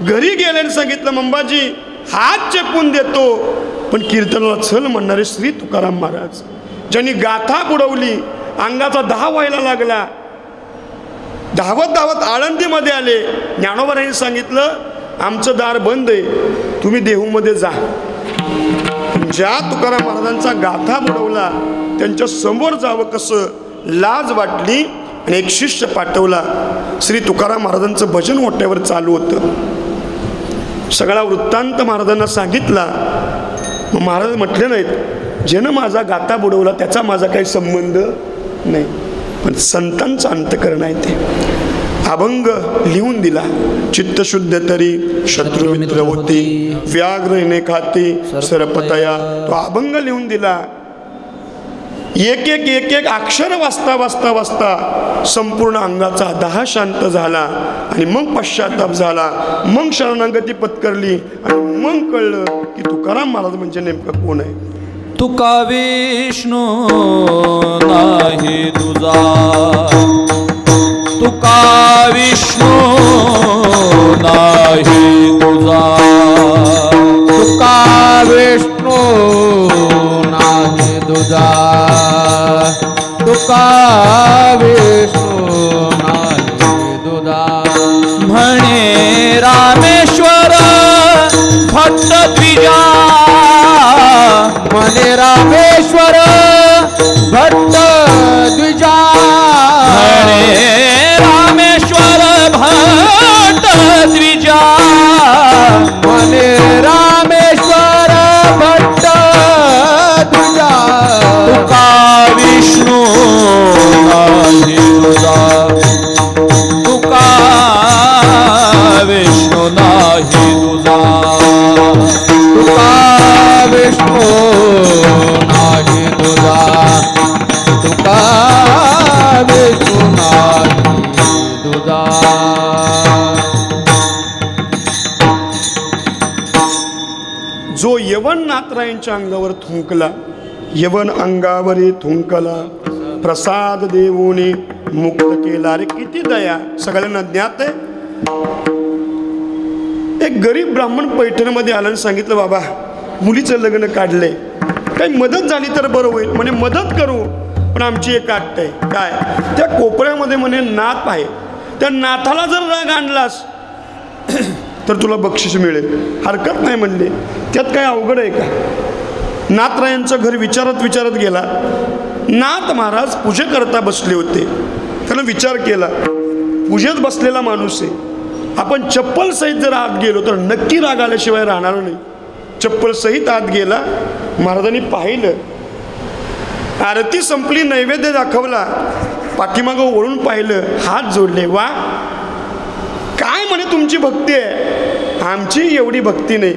D: घरी गेल्याने सांगितलं मंबाजी हात चेपून देतो, पण कीर्तनाला चल म्हणणारे श्री तुकाराम महाराज ज्यांनी गाथा बुडवली, अंगाचा दाह व्हायला लागला. धावत धावत आळंदीमध्ये आले. ज्ञानोबांनी सांगितलं आमचं दार बंद आहे, तुम्ही देहूमध्ये जा. ज्या तुकाराम महाराजांचा गाथा बुडवला त्यांच्या समोर जावं कसं लाज वाटली आणि एक शिष्य पाठवला. श्री तुकाराम महाराजांचं भजन ओट्यावर चालू होतं. सगळा वृत्तांत महाराजांना सांगितला. मग महाराज म्हटले नाहीत ज्यानं माझा गाता बुडवला त्याचा माझा काही संबंध नाही, पण संतांचं अंतकरण आहे ते. अभंग लिहून दिला. चित्तशुद्ध तरी शत्रू मित्र होती, व्याघ्र येणे खाती सरपतया. तो अभंग लिहून दिला. एक एक एक एक अक्षर वाचता वाचता वाचता संपूर्ण अंगाचा दाह शांत झाला आणि मग पश्चाताप झाला. मग शरणागती पत्करली आणि मग कळलं की तुकाराम महाराज म्हणजे नेमकं कोण आहे.
B: तुका विष्णू नाही तुझा, तुका विष्णू नाही तुझा,
A: तुका विष्णू नाही तुझा, तुका विष्णू नाही तुझा.
B: म्हणे रामेश्वर भक्त द्विजा,
A: म्हणे रामेश्वर भट्ट द्विजा.
B: म्हणे रामेश्वर भट्ट द्विजा,
A: म्हणे रामेश्वर भट्ट द्विजा.
B: तुका विष्णू नाही तुझा, तुका विष्णू नाही तुझा,
A: तुका विष्णू नाही तुझा, तुका विष्णू नाही तुझा.
D: जो यवन नाथरायांच्या अंगावर थुंकला, यवन अंगावरी थुंकला, प्रसाद देवोने मुक्त केला. रे किती दया, सगळ्यांना ज्ञात आहे. एक गरीब ब्राह्मण पैठणमध्ये आलं आणि सांगितलं बाबा मुलीचं लग्न काढलंय, काही मदत झाली तर बरं होईल. म्हणे मदत करू, पण आमची एक अट आहे. काय? त्या कोपऱ्यामध्ये म्हणे नाथ आहे, त्या नाथाला जर राग आणलास तर तुला बक्षीस मिळेल. हरकत नाही म्हणले. त्यात काय अवघड आहे का? नाथरायांचं घर विचारत विचारत गेला. नाथ महाराज पूजेकरता बसले होते. त्यानं विचार केला पूजेत बसलेला माणूस आहे, आपण चप्पल सहित जर आत गेलो तर नक्की राग आल्याशिवाय राहणार नाही. चप्पल सहित आत गेला. महाराजांनी पाहिलं, आरती संपली, नैवेद्य दाखवला, पाठीमागं वळून पाहिलं, हात जोडले. वा काय म्हणे तुमची भक्ती आहे, आमची एवढी भक्ती नाही.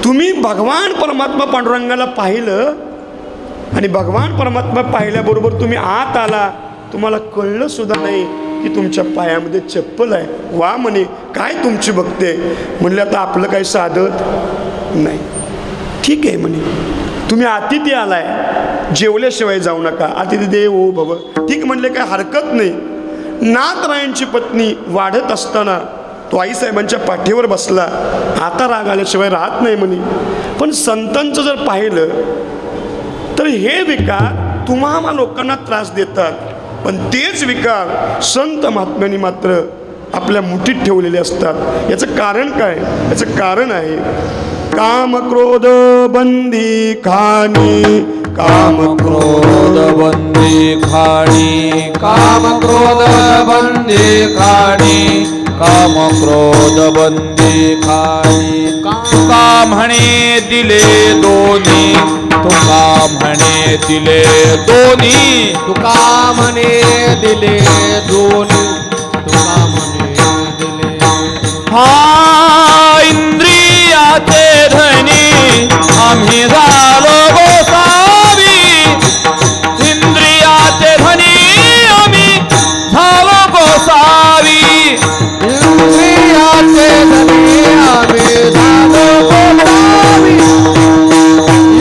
D: तुम्ही भगवान परमात्मा पांडुरंगाला पाहिलं आणि भगवान परमात्मा पाहिल्याबरोबर तुम्ही आत आला, तुम्हाला कळलं सुद्धा नाही की तुमच्या पायामध्ये चप्पल आहे. वा म्हणे काय तुमची भक्ती आहे. म्हणले आता आपलं काही साधत नाही. ठीक आहे म्हणे, तुम्ही अतिथी आलाय, जेवल्याशिवाय जाऊ नका, अतिथी देवो भव. ठीक म्हणले, काय हरकत नाही. नाथरायांची पत्नी वाढत असताना तो आईसाहेबांच्या पाठीवर बसला. आता राग आल्याशिवाय राहत नाही म्हणे. पण संतांचं जर पाहिलं तर हे विकार तुम्हा लोकांना त्रास देतात, पण तेच विकार संत महात्म्यांनी मात्र आपल्या मुठीत ठेवलेले असतात. याचं कारण काय? याचं कारण आहे काम क्रोध बंदी खाणी, काम क्रोध
B: बंदी खाणी,
A: काम क्रोध बंदी खाणी,
B: काम क्रोध बंदी खाणी. तुका म्हणे दिले दोन्ही, तुका म्हणे दिले दोन्ही,
A: तुका म्हणे दिले दोन्ही, तुका म्हणे दिले.
B: हा इंद्रियाचे धनी आम्ही झालो गोसावी, इंद्रियाचे धनी आम्ही झालो गोसावी,
A: इंद्रियाचे धनी आम्ही झालो गोसावी,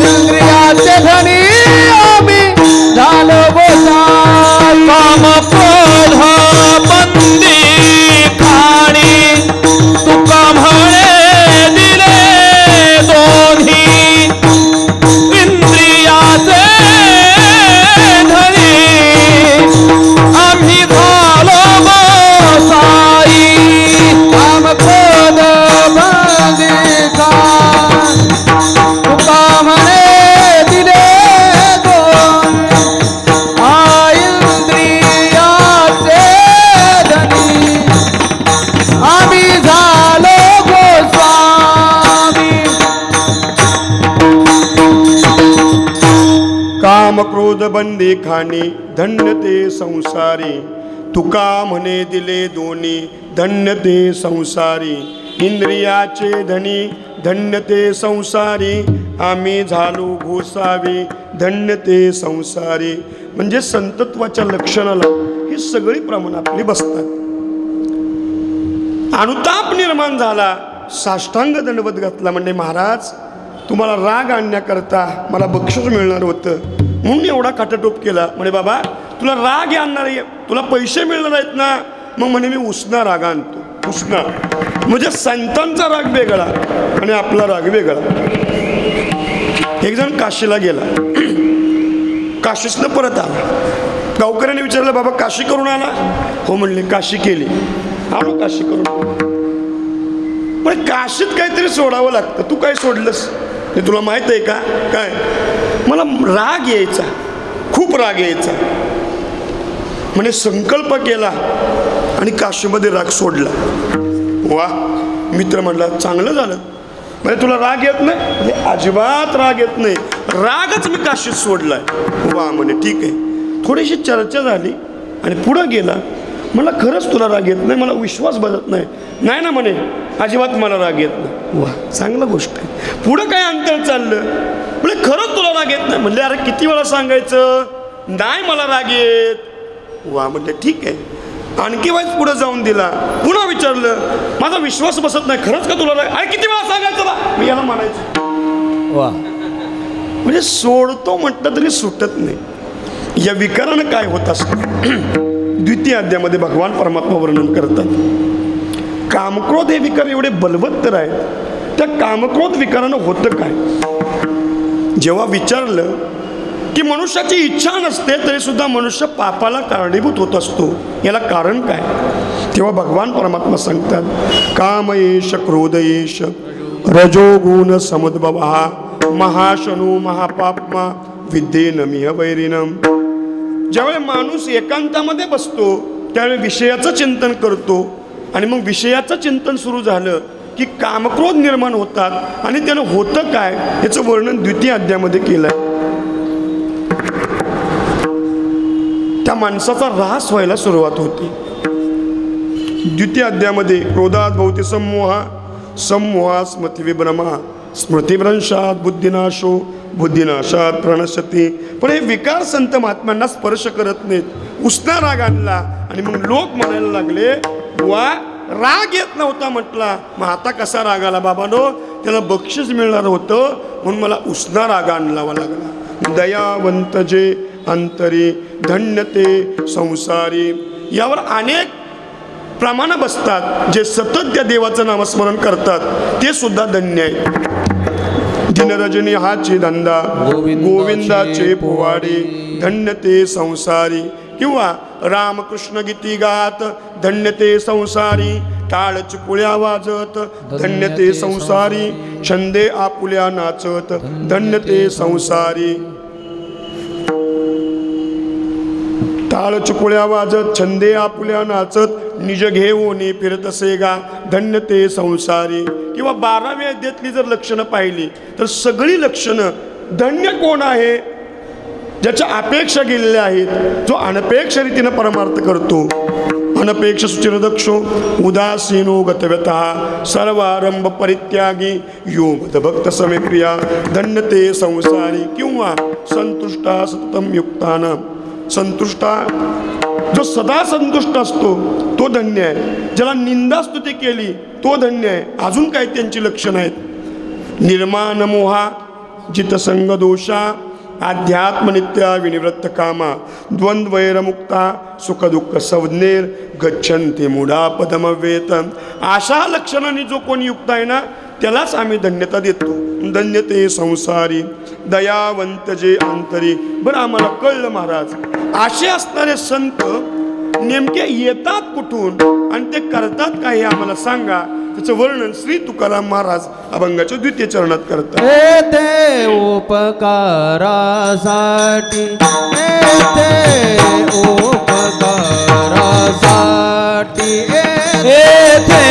A: इंद्रियाचे धनी आम्ही झालो गोसावी.
B: काम क्रोध बंदी खाणी, तुका म्हणे दिले दोन्ही, इंद्रियाचे धनी आम्ही झालो गोसाई.
A: काम क्रोध बंदी खाणी, तुका म्हणे दिले दोन्ही, इंद्रियाचे
D: काम क्रोध बंदी खाणी धन्य ते संसारी, तुका म्हणे दिले दोन्ही धन्य ते संसारी, इंद्रियाचे धनी धन्य ते संसारी, आम्ही झालो घोसावी धन्य ते संसारी. म्हणजे संतत्वाच्या लक्षणाला ही सगळी प्रमाण आपली बसतात. अनुताप निर्माण झाला, साष्टांग दंडवत घातला. म्हणजे महाराज तुम्हाला राग आणण्याकरता मला बक्षीस मिळणार होतं म्हणून एवढा काटाटोप केला. म्हणे बाबा तुला राग आणणार आहे, तुला पैसे मिळणार आहेत ना, मग म्हणे मी उसना राग आणतो. उसना म्हणजे संतांचा राग वेगळा आणि आपला राग वेगळा. एक जण काशीला गेला, काशीतनं परत आला. गावकऱ्याने विचारलं बाबा काशी करून आला? हो म्हणले काशी केली. आलो काशी करून. पण काशीत काहीतरी सोडावं लागतं. तू काय सोडलंस हे तुला माहित आहे का? काय? मला राग यायचा, खूप राग यायचा. म्हणे संकल्प केला आणि काशीमध्ये राग सोडला. वा. मित्र म्हणला चांगलं झालं. म्हणजे तुला राग येत नाही? म्हणजे अजिबात राग येत नाही, रागच मी काशीत सोडलाय. वा म्हणे ठीक आहे. थोडीशी चर्चा झाली आणि पुढं गेला. मला खरंच तुला राग येत नाही, मला विश्वास बसत नाही. नाही ना म्हणे अजिबात मला राग येत नाही. वा चांगलं गोष्ट आहे. पुढं काय अंतर चाललं? म्हणजे खरंच तुला राग येत नाही? म्हणले अरे किती वेळा सांगायचं नाही मला राग येत. वा म्हणले ठीक आहे. आणखी वाईज पुढे जाऊन दिला. पुन्हा विचारलं माझा विश्वास बसत नाही, खरंच का तुला राग? अरे किती वेळा सांगायचं बा? मी याला म्हणायचं. वा. म्हणजे सोडतो म्हटलं तरी सुटत नाही. या विकारानं काय होत असतं? द्वितीय अध्यायामध्ये भगवान परमात्मा वर्णन करतात. कामक्रोध हे विकार एवढे बलवत्तर आहेत. त्या कामक्रोध विकारानं होतं काय? जेव्हा विचारलं की मनुष्याची इच्छा नसते तरी सुद्धा मनुष्य पापाला कारणीभूत होत असतो, याला कारण काय? तेव्हा भगवान परमात्मा सांगतात कामयेश क्रोधयेश रजोगुण समुद्भवा महाशनु महापाप्मा विद्येन मिह वैरिणम. ज्यावेळी माणूस एकांतामध्ये बसतो त्यावेळी विषयाचं चिंतन करतो आणि मग विषयाचं चिंतन सुरू झालं की कामक्रोध निर्माण होतात. आणि त्यानं होतं काय याचं वर्णन द्वितीय अध्यायामध्ये केलं आहे. त्या माणसाचा ऱ्हास व्हायला सुरुवात होती. द्वितीय अध्यायामध्ये क्रोधात भवती समोहा समोहा स्मृती विभ्रमा स्मृतिभ्रंशात बुद्धिनाशो बुद्धिनाशात प्रणश्यती. पण हे विकार संत महात्म्यांना स्पर्श करत नाहीत. उसना राग आणला आणि मग लोक म्हणायला लागले वा राग येत नव्हता म्हटला, मग आता कसा राग आला बाबानो? त्याला बक्षीस मिळणार होतं म्हणून मला उसना राग आणलावा लागला. दयावंत जे अंतरी धन्य ते संसारी. यावर अनेक प्रमाण बसतात. जे सतत त्या देवाचं नामस्मरण करतात ते सुद्धा धन्य आहे. दिनरजनी हाची धंदा गोविंदाचे पोवाडे धन्य ते संसारी. किंवा रामकृष्ण गीती गात धन्य ते संसारी. टाळ चिपुळ्या वाजत धन्य ते संसारी. छंदे आपुल्या नाचत धन्य ते संसारी. टाळ चुकुळ्या वाजत छंदे आपुल्या नाचत निज घेऊन फिरतसे गा धन्य ते संसारी. किंवा 12व्या अध्यायातली जर लक्षणं पाहिली तर सगळी लक्षणं धन्य कोण आहे? ज्याच्या अपेक्षा गेलेल्या आहेत, जो अनपेक्ष रीतीनं परमार्थ करतो. अनपेक्ष सुचिरदक्षो उदासीनो गतव्यतः सर्वारंभ परित्यागी यो भक्त समे प्रिया धन्य ते संसारी. किंवा संतुष्टा सततम युक्ताना. संतुष्टा जो सदा संतुष्ट असतो तो धन्य आहे. ज्याला निंदा स्तुती केली तो धन्य आहे. अजून काय त्यांची लक्षणं आहेत? निर्माण मोहा जितसंग दोषा अध्यात्म नित्या विनिवृत्त कामा द्वंद्वैरमुक्ता सुख दुःख संज्ञेर गच्छन्ति मूढा पदमवेत. अशा लक्षणांनी जो कोणी युक्त आहे ना त्यालाच आम्ही धन्यता देतो. धन्य ते संसारी. दयावंत जे अंतरी. बरं आम्हाला कळलं महाराज असे असणारे संत नेमके येतात कुठून आणि ते करतात काय हे आम्हाला सांगा. त्याचं वर्णन श्री तुकाराम महाराज अभंगाच्या द्वितीय चरणात करतात.
A: येथे उपकारासाठी येथे उपकारासाठी
B: येथे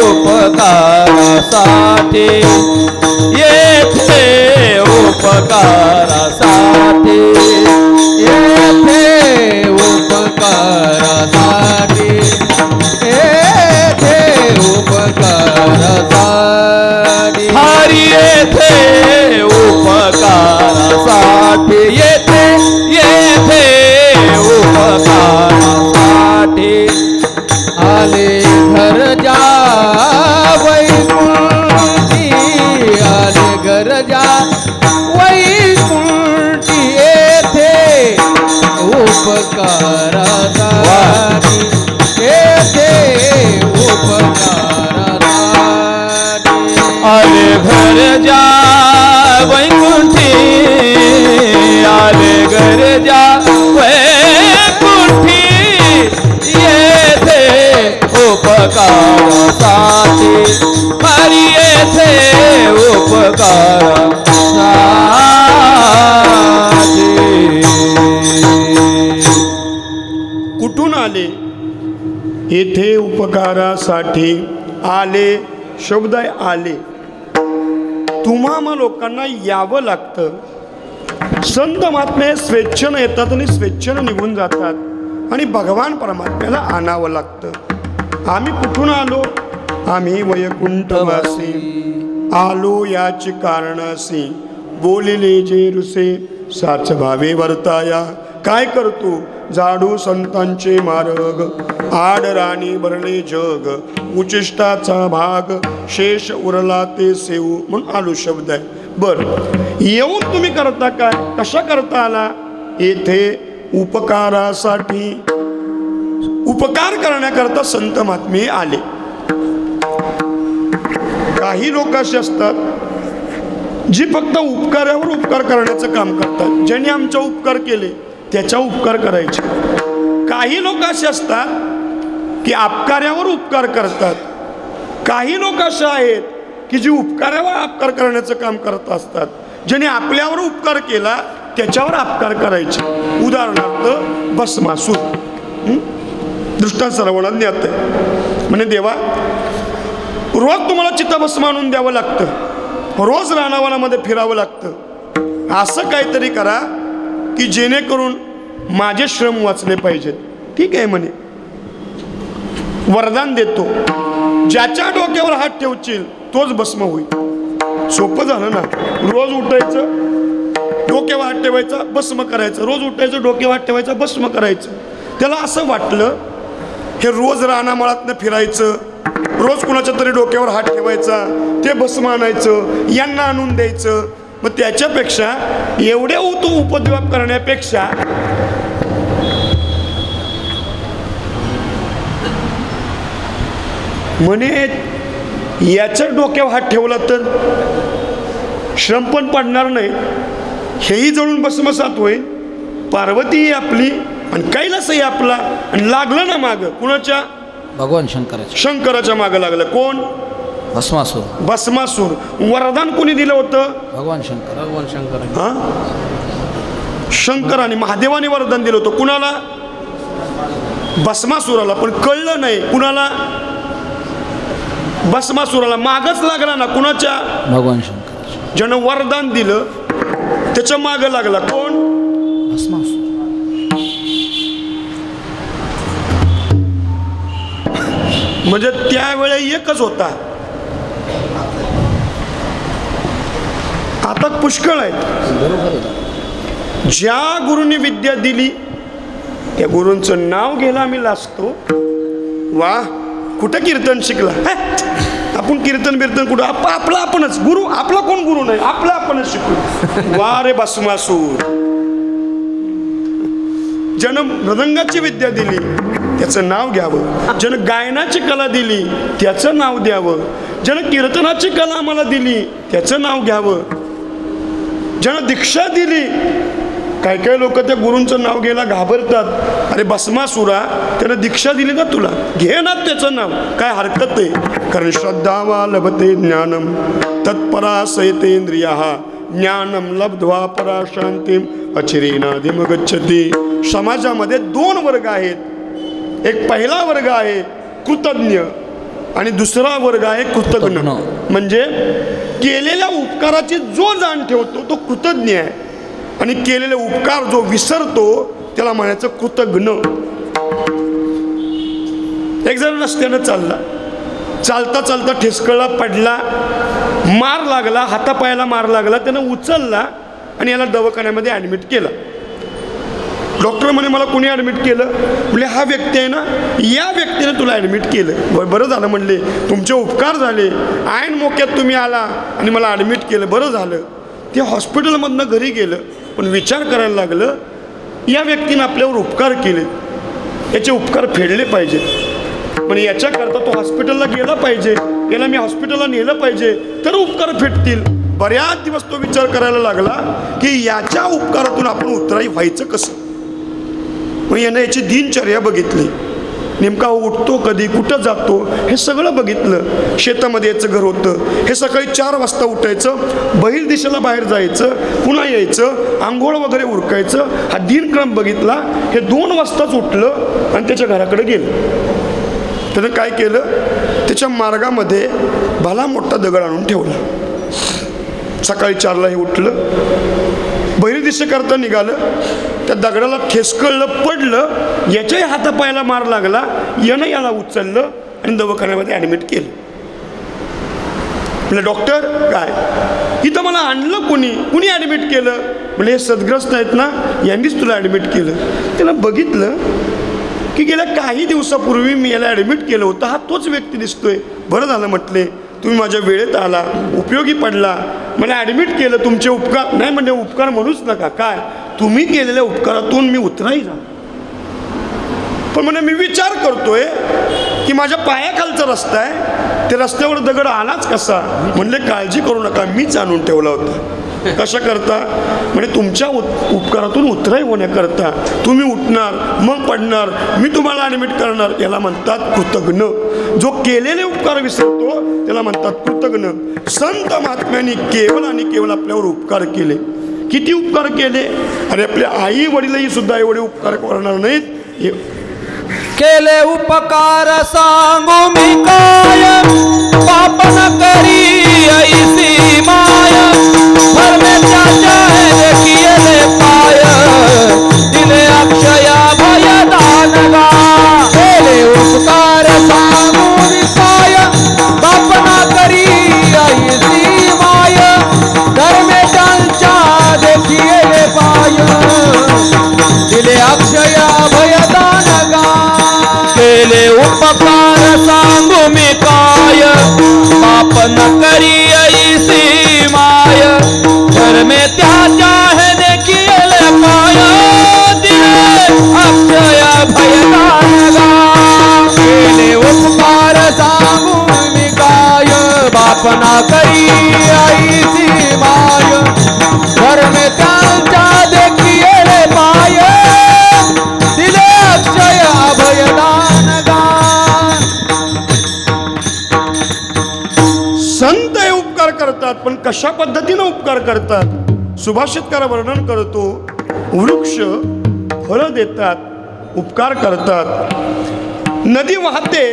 B: उपकारासाठी येथे उपकारासाठी
D: येथे उपकारासाठी आले, शब्द आहे आले. तुम्हा लोकांना यावं लागतं. संत महात्मे स्वेच्छेनं येतात आणि स्वेच्छेनं निघून जातात आणि भगवान परमात्म्याला आणावं लागतं. आम्ही कुठून आलो? आम्ही वैकुंठवासी आलो याची कारणासी, बोलिले जे रुसे साच भावे वर्ताया. काय करतो? जाडू संतांचे मार्ग, आडराणी भरले जग, उचिष्टाचा भाग शेष उरला ते सेऊ. म्हणून आलो शब्द आहे. बरं, येऊन तुम्ही करता काय? कशा करता आला? येथे उपकारासाठी, उपकार करण्याकरता संत महात्मे आले. काही लोक असे असतात जी फक्त उपकारावर उपकार करण्याचं काम करतात. ज्यांनी आमचा उपकार केले त्याचा उपकार करायचे. काही लोक असे असतात की अपकार्यावर उपकार करतात. काही लोक असे आहेत की जी उपकारावर अपकार करण्याचं काम करत असतात. ज्याने आपल्यावर उपकार केला त्याच्यावर अपकार करायचे. उदाहरणार्थ भस्मासूर. दृष्टांत सर्वांना ज्ञात आहे. म्हणजे देवा, रोज तुम्हाला चित्तभस्म आणून द्यावं लागतं, रोज रानावनामध्ये फिरावं लागतं. असं काहीतरी करा की जेणेकरून माझे श्रम वाचले पाहिजेत. ठीक आहे म्हणे, वरदान देतो. ज्याच्या डोक्यावर हात ठेवशील तोच भस्म होईल. सोपं झालं ना. रोज उठायचं, डोक्यावर हात ठेवायचा, भस्म करायचं. रोज उठायचं, डोक्यावर हात ठेवायचं, भस्म करायचं. त्याला असं वाटलं हे रोज रानामाळातनं फिरायचं, रोज कुणाच्या तरी डोक्यावर हात ठेवायचा, ते भस्म आणायचं, यांना आणून द्यायचं. मग त्याच्यापेक्षा एवढे उपद्व्याप करण्यापेक्षा म्हणे याच्या डोक्यावर हात ठेवला तर श्रम पण पडणार नाही, हेही जळून भस्मसात होईल, पार्वतीही आपली आणि कैलासही आपला. आणि लागलं ना माग कुणाच्या?
B: भगवान शंकराच्या.
D: शंकराच्या मागं लागलं. कोण?
B: भस्मासूर.
D: भस्मासूर. वरदान कोणी दिलं होतं?
B: भगवान शंकर.
A: भगवान शंकर.
D: हा, शंकराने महादेवाने वरदान दिलं होतं. कुणाला? भस्मासुराला. पण कळलं नाही. कुणाला? भस्मासुराला. मागच लागला ना कुणाच्या?
B: भगवान शंकर.
D: ज्यानं वरदान दिलं त्याच्या मागं लागला. कोण?
B: भस्मासूर.
D: म्हणजे त्यावेळी एकच होता. आता पुष्कळ आहे. ज्या गुरुनी विद्या दिली त्या गुरूंचं नाव घ्यायला आम्ही लाजतो. वा, कुठं कीर्तन शिकला? आपण कीर्तन बिर्तन कुठं? आपला आपणच गुरु. आपला कोण गुरु नाही, आपला आपणच शिकू. वा रे भस्मासूर. ज्यानं मृदंगाची विद्या दिली त्याचं नाव घ्यावं. ज्यानं गायनाची कला दिली त्याचं नाव द्यावं. ज्यानं कीर्तनाची कला आम्हाला दिली त्याचं नाव घ्यावं. ज्यानं दीक्षा दिली, काही काही लोक त्या गुरूंचं नाव घ्यायला घाबरतात. अरे भस्मासुरा, त्यानं दीक्षा दिली ना तुला, घे ना त्याचं नाव, काय हरकत आहे. कारण श्रद्धावा लभते ज्ञानम तत्परा सैतेंद्रिया ज्ञानम लब्ध्वा परा शांतीम अचिरेनाधिम गच्छति. समाजामध्ये दोन वर्ग आहेत. एक पहिला वर्ग आहे कृतज्ञ आणि दुसरा वर्ग आहे कृतज्ञ. म्हणजे केलेल्या उपकाराची जो जाण ठेवतो तो कृतज्ञ आहे आणि केलेले उपकार जो विसरतो त्याला म्हणायचं कृतज्ञ. एक जण रस्त्यानं चालला, चालता चालता ठिसकळला, पडला, मार लागला, हातापायाला मार लागला. त्यानं उचलला आणि याला दवाखान्यामध्ये ॲडमिट केलं. डॉक्टर म्हणे मला कोणी ॲडमिट केलं? म्हणजे हा व्यक्ती आहे ना, या व्यक्तीने तुला ॲडमिट केलं. बरं झालं म्हणले, तुमचे उपकार झाले, ऐन मोक्यात तुम्ही आला आणि मला ॲडमिट केलं, बरं झालं. ते हॉस्पिटलमधनं घरी गेलं, पण विचार करायला लागलं या व्यक्तीने आपल्यावर उपकार केले, याचे उपकार फेडले पाहिजेत. पण याच्याकरता तो हॉस्पिटलला गेला पाहिजे, याला मी हॉस्पिटलला नेलं पाहिजे तर उपकार फेडतील. बऱ्याच दिवस तो विचार करायला लागला की याच्या उपकारातून आपण उतराई व्हायचं कसं. मग यानं याची दिनचर्या बघितली, नेमका उठतो कधी, कुठं जातो हे सगळं बघितलं. शेतामध्ये याचं घर होतं. हे सकाळी 4 वाजता उठायचं, बहिर दिशेला बाहेर जायचं, पुन्हा यायचं, आंघोळ वगैरे उरकायचं. हा दिनक्रम बघितला. हे 2 वाजताच उठलं आणि त्याच्या घराकडे गेलं. त्यानं काय केलं, त्याच्या मार्गामध्ये भला मोठा दगड आणून ठेवला. सकाळी 4ला हे उठलं, बहिरी दिशेकरता निघालं, त्या दगडाला ठेसकळलं, पडलं, याच्याही हातापायाला मार लागला. यानं याला उचललं आणि दवाखान्यामध्ये ॲडमिट केलं. म्हणजे डॉक्टर काय इथं मला आणलं, कुणी ॲडमिट केलं? म्हणजे हे सद्ग्रस्त आहेत ना, यांनीच तुला ॲडमिट केलं. त्यानं बघितलं की गेल्या काही दिवसापूर्वी मी याला ॲडमिट केलं होतं, हा तोच व्यक्ती दिसतोय. बरं झालं म्हटले, तुम्ही माझ्या वेळेत आला, उपयोगी पडला, मला ॲडमिट केलं. तुमचे उपकार नाही म्हणजे उपकार म्हणूच नका, काय तुम्ही केलेल्या उपकारातून मी उतराही जा. पण म्हणजे मी विचार करतोय की माझ्या पायाखालचा रस्ता आहे, त्या रस्त्यावर दगड आलाच कसा? म्हणले काळजी करू नका, मीच आणून ठेवला होता. कशा करता? म्हणजे तुमच्या उपकारातून उतराई होण्याकरता. तुम्ही उठणार, मग पडणार, मी तुम्हाला ॲडमिट करणार. याला म्हणतात कृतज्ञ. जो केलेले उपकार विसरतो त्याला म्हणतात कृतज्ञ. संत महात्म्यांनी केवळ आणि केवळ आपल्यावर उपकार केले. किती उपकार केले? अरे आपल्या आई वडीलही सुद्धा एवढे उपकार करणार नाहीत.
B: केले उपकार सांगू मी काय, पाप न करी ऐसी माय, धर्मे त्याच्या केले पाय, दिले अक्षया भयदान गा.
A: केले उपकार सांगू मी काय, पाप न करी ऐसी माय, धर्मे त्यांच्या केले पाय, दिले अक्षया भयदान गा.
B: केले उपकार सांगू मी काय, पाप न करी ऐसी माय, धर्मे त्याच्या हे केले पाय, दिले अक्षय भयदान गा.
A: केले उपकार सांगू मी काय, बाप ना करी ऐसी माय, धर्मे त्यांच्या देखिले पाय, दिले अक्षय अभयदान गा.
D: संत हे उपकार करतात, पण कशा पद्धतीनं उपकार करतात? सुभाषितकार वर्णन करतो, वृक्ष फळं देतात, उपकार करतात. नदी वाहते,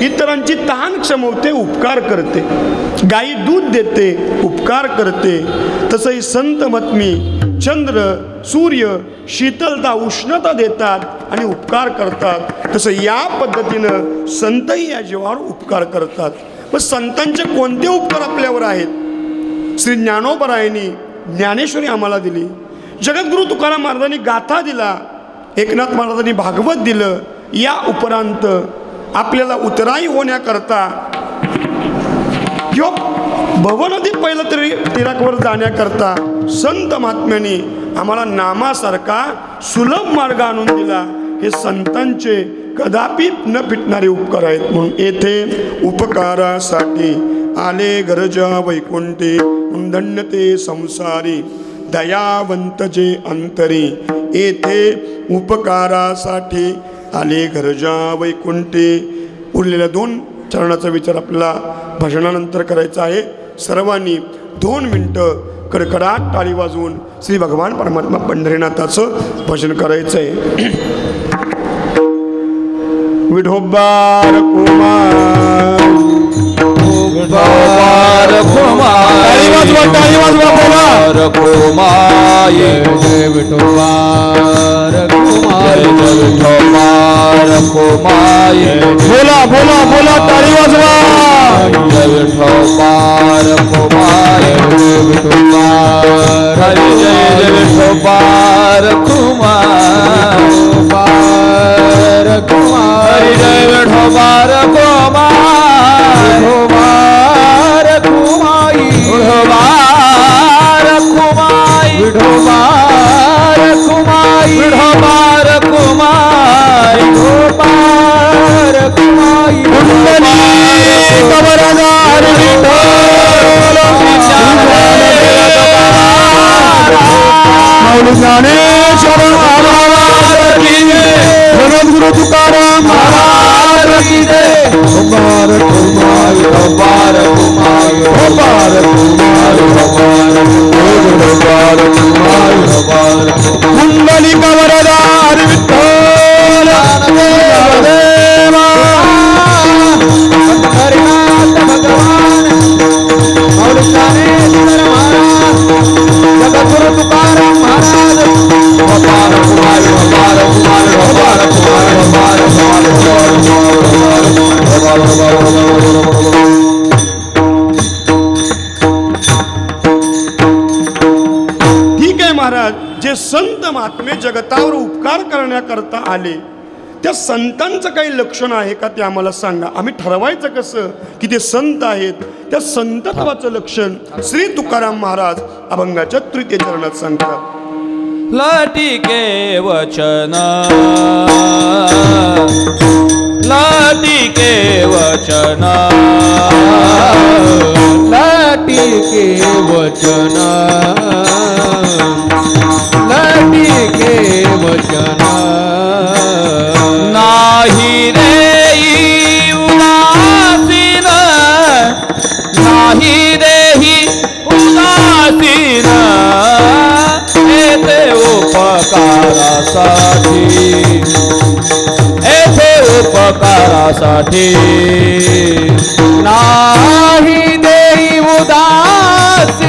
D: इतरांची तहान क्षमवते, उपकार करते. गाई दूध देते, उपकार करते. तसंही संत महात्मी चंद्र, सूर्य, शीतलता, उष्णता देतात आणि उपकार करतात. तसं या पद्धतीनं संतही या जीवावर उपकार करतात. मग संतांचे कोणते उपकार आपल्यावर आहेत? श्री ज्ञानोबरायांनी ज्ञानेश्वरी आम्हाला दिली, जगद्गुरु तुकाराम महाराजांनी गाथा दिला, एकनाथ महाराजांनी भागवत दिलं. या उपरांत आपल्याला उतराई होण्याकरता किंवा भवनदी पहिलं तरी तिराकवर जाण्याकरता संत महात्म्यांनी आम्हाला नामासारखा सुलभ मार्ग आणून दिला. हे संतांचे कदापि न फिटणारे उपकार आहेत. म्हणून येथे उपकारासाठी आले गरजा वैकुंठे, धन्यते संसारी दयावंत जे अंतरी. येथे उपकारासाठी आले गरजा वैकुंठे. उरलेल्या 2 चरणाचा विचार आपल्याला भजनानंतर करायचा आहे. सर्वांनी 2 मिनटं कडकडाट टाळी वाजवून श्री भगवान परमात्मा पंढरीनाथाचं भजन करायचं आहे. विठोबार कुमार,
B: विठोबार कुमार,
D: टाळी वाजवा, टाळी वाजवा, बोला
B: कुमार,
A: जय विठोबार कुमार,
B: विठोबार कुमार,
D: बोला बोला बोला, टाळी वाजवा.
B: विठोबार कुमार,
A: विठोबार
B: हरी जय विठोबार कुमार,
A: विठोबार कुमार,
B: हरी जय विठोबार कुमार,
A: विठोबार कुमाई,
B: विठोबार कुमार,
A: विठोबार कुमाई,
B: विठोबार कुमार,
A: विठोबार कुमाई.
D: कमरदार ज्ञानेश्वर महाराज की जय, जगद्गुरु तुकाराम महाराज की जय.
A: कुमार कुमार, विठोबार कुमार, विठोबार कुमार, विठोबार कुमार, विठोबार
D: कुंडली कमरदार विठ्ठल देवा. जगतावर उपकार करण्याकरता आले, त्या संतांचं काही लक्षण आहे का ते आम्हाला सांगा. आम्ही ठरवायचं कसं की ते संत आहेत. त्या संतत्वाचं लक्षण श्री तुकाराम महाराज अभंगाच्या तृतीय चरणात सांगतात.
B: लाटिके वचन, लाटिके वचन,
A: लाटिके वचन, लाटिके वचन.
B: नाही देई उदासीन, नाही देही उदासीन, येथे उपकारासाठी, येथे उपकारासाठी.
A: नाही देई उदासीन,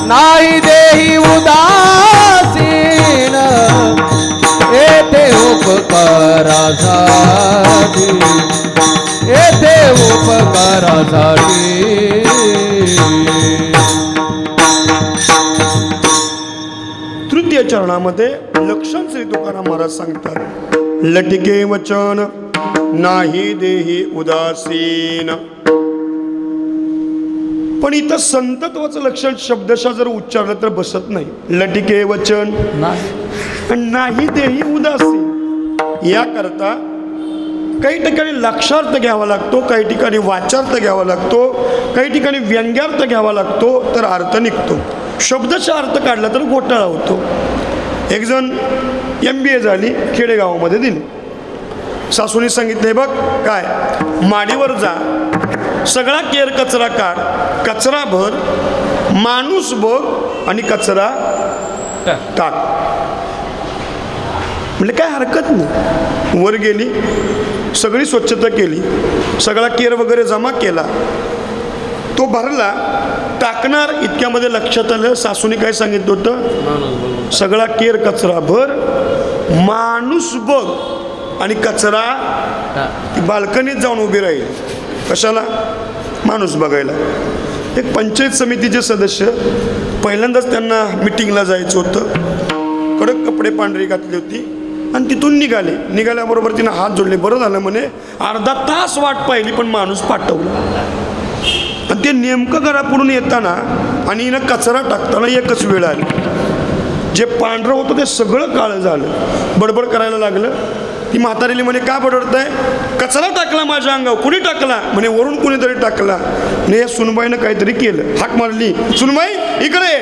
A: नाही देई उदासीन, येथे उपकारासाठी, येथे उपकारासाठी.
D: तृतीय चरणामध्ये लक्षण श्री तुकाराम महाराज सांगतात. लटिके वचन नाही देही उदासीन. पण इथं संतत्वाचं लक्षण शब्दशः जर उच्चारलं तर बसत नाही. लटिके वचन नाही देही उदासीन याकरता काही ठिकाणी लक्षार्थ घ्यावा लागतो, काही ठिकाणी वाचार्थ घ्यावा लागतो, काही ठिकाणी व्यंग्यार्थ घ्यावा लागतो, तर अर्थ निघतो. शब्दशः अर्थ काढला तर घोटाळा होतो. एक जण MBA झाली, खेडेगावामध्ये दिली. सासूने सांगितले बघ काय, माडीवर जा, सगळा केर कचरा काढ, कचरा भर, माणूस बघ आणि कचरा टाक. म्हणजे काय हरकत नाही. वर गेली, सगळी स्वच्छता केली, सगळा केर वगैरे जमा केला, तो भरला, टाकणार इतक्यामध्ये लक्षात आलं सासूने काय सांगितलं होतं, सगळा केर कचरा भर, माणूस बघ आणि कचरा. ती बाल्कनीत जाऊन उभी राहील. कशाला? माणूस बघायला. एक पंचायत समितीचे सदस्य, पहिल्यांदाच त्यांना मिटिंगला जायचं होतं, कडक कपडे पांढरी घातली होती आणि तिथून निघाले. निघाल्याबरोबर तिनं हात जोडले. बरं झालं म्हणे, अर्धा तास वाट पाहिली पण माणूस पाठवला. आणि ते नेमकं घरापुढून येताना आणि हिनं कचरा टाकताना एकच वेळ आली. जे पांढरं होतं ते सगळं काळं झालं. बडबड करायला लागलं. ती म्हातारीली म्हणे का बडबडताय? कचरा टाकला माझ्या अंगावर. कुणी टाकला? म्हणे वरून कुणीतरी टाकला. ने या सुनबाईनं काहीतरी केलं. हाक मारली, सुनबाई इकडे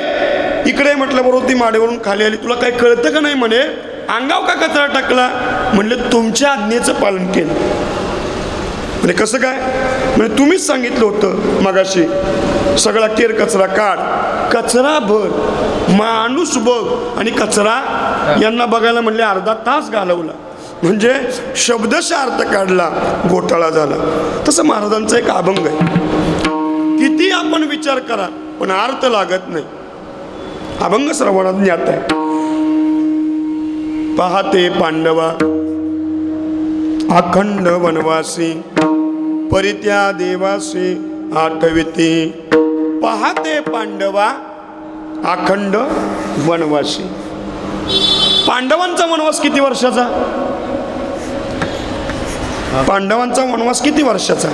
D: इकडे म्हटलं. बरोबर ती माडीवरून खाली आली. तुला काही कळतं का नाही? म्हणे अंगाव का कचरा टाकला? म्हणले तुमच्या आज्ञेचं पालन केलं. म्हणजे कसं काय? म्हणजे तुम्हीच सांगितलं होतं मगाशी, सगळा केर कचरा काढ, कचरा भर, माणूस बघ आणि कचरा. यांना बघायला म्हणले अर्धा तास घालवला. म्हणजे शब्दशः अर्थ काढला, घोटाळा झाला. तसं महाराजांचा एक अभंग आहे. किती आपण विचार करा पण अर्थ लागत नाही. अभंग श्रवणात ज्ञात आहे. पाहते पांडवा अखंड वनवासी, परित्या देवासी आठविती. पाहते पांडवा अखंड वनवासी. पांडवांचा वनवास किती वर्षाचा? पांडवांचा वनवास किती वर्षाचा?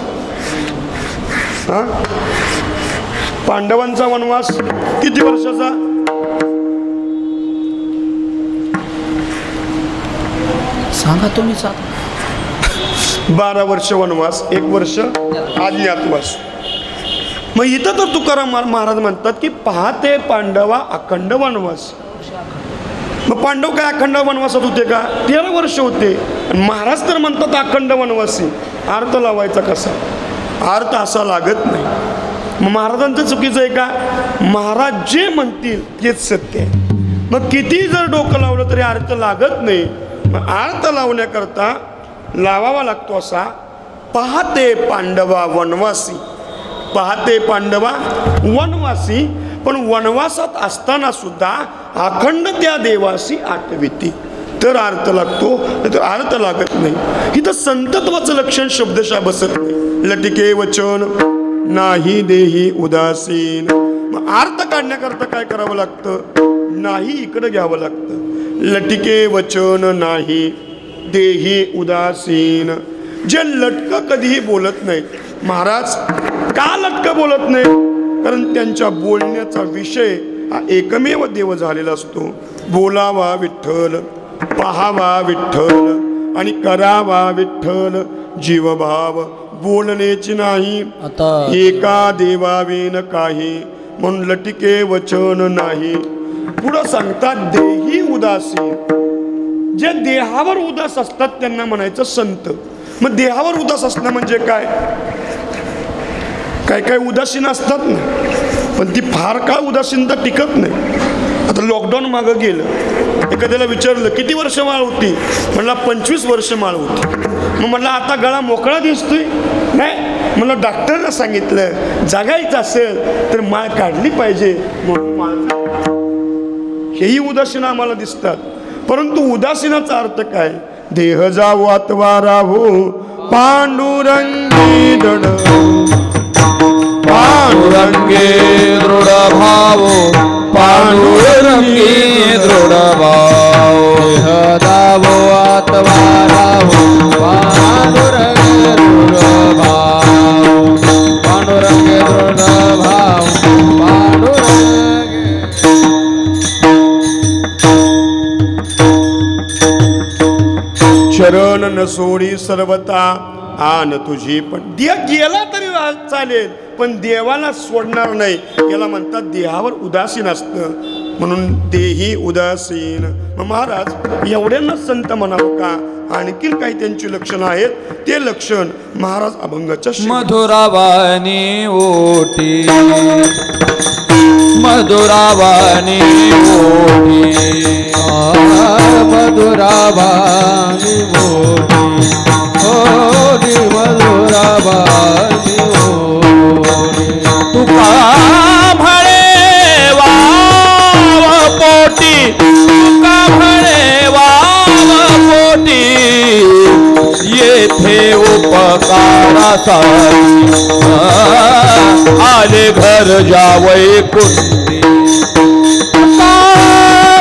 D: हा, पांडवांचा वनवास किती वर्षाचा?
B: सांगा तुम्ही.
D: 12 वर्ष वनवास, 1 वर्ष अज्ञातवास. मग इथं तर तुकाराम महाराज म्हणतात की पाहते पांडवा अखंड वनवास. मग पांडव काय अखंड वनवासात होते का? 13 वर्ष होते. महाराज तर म्हणतात अखंड वनवासी. अर्थ लावायचा कसा? अर्थ असा लागत नाही. मग महाराजांचं चुकीचं आहे का? महाराज जे म्हणतील तेच सत्य आहे. मग किती जर डोकं लावलं तरी अर्थ लागत नाही. मग अर्थ लावण्याकरता लावावा लागतो असा. पाहते पांडवा वनवासी. पाहते पांडवा वनवासी, पण वनवासात असताना सुद्धा अखंड त्या देवासी आठविती. तर अर्थ लागतो, तर अर्थ लागत नाही. इथं संतत्वाचं लक्षण शब्दशः बसत नाही. लटिके वचन नाही देही उदासीन. मग अर्थ काढण्याकरता काय करावं लागतं? नाही इकडं घ्यावं लागतं. लटिके वचन नाही देही उदासीन. जे लटकं कधीही बोलत नाहीत. महाराज का लटकं बोलत नाही? कारण त्यांच्या बोलण्याचा विषय हा एकमेव देव झालेला असतो. बोलावा विठ्ठल, पाहावा विठ्ठल आणि करावा विठ्ठल. जीवभाव बोलण्याची नाही एका देवावेन काही. म्हणून लटिके वचन नाही. पुढं सांगतात देही उदासीन. जे देहावर उदास असतात त्यांना म्हणायचं संत. मग देहावर उदास असणं म्हणजे काय? काय काय उदासीन असतात ना, पण ती फार काळ उदासीनता टिकत नाही. आता लॉकडाऊन मागं गेलं, एखाद्याला विचारलं किती वर्ष माळ होती? म्हणला 25 वर्ष माळ होती. मग म्हणलं आता गळा मोकळा दिसतोय? नाही. म्हणलं डॉक्टरला सांगितलं जगायचं असेल तर माळ काढली पाहिजे म्हणून माळ. हेही उदासीन आम्हाला दिसतात. परंतु उदासीनाचा अर्थ काय? देह जावो अथवा राहो पांडुरंगी दृढ.
B: पांडुरंगे दृढ भाव, पांडुरंगे दृढ भाव.
A: देह जावो अथवा राहो पांडुरंगे दृढ भाव. पांडुरंगे दृढ भाव, पांडुरंगे.
D: शरण न सोडी सर्वता आन तुझी. पण देह गेला तरी चालेल पण देवाला सोडणार नाही. याला म्हणतात देहावर उदासीन असतं. म्हणून देही उदासीन. मग महाराज एवढ्यांना संत म्हणावं का? आणखीन काही त्यांची लक्षणं आहेत. ते लक्षण महाराज अभंगाच्या
B: मधुरावाणी ओटी, मधुरावाणी ओटी,
A: मधुरावाणी ओटी, ओटी मधुरावाणी ओटी.
B: तुका म्हणे वाव पोटी, तुका म्हणे वाव पोटी. येथे उपकारासाठी आले घर जावई कुंती.
A: तुका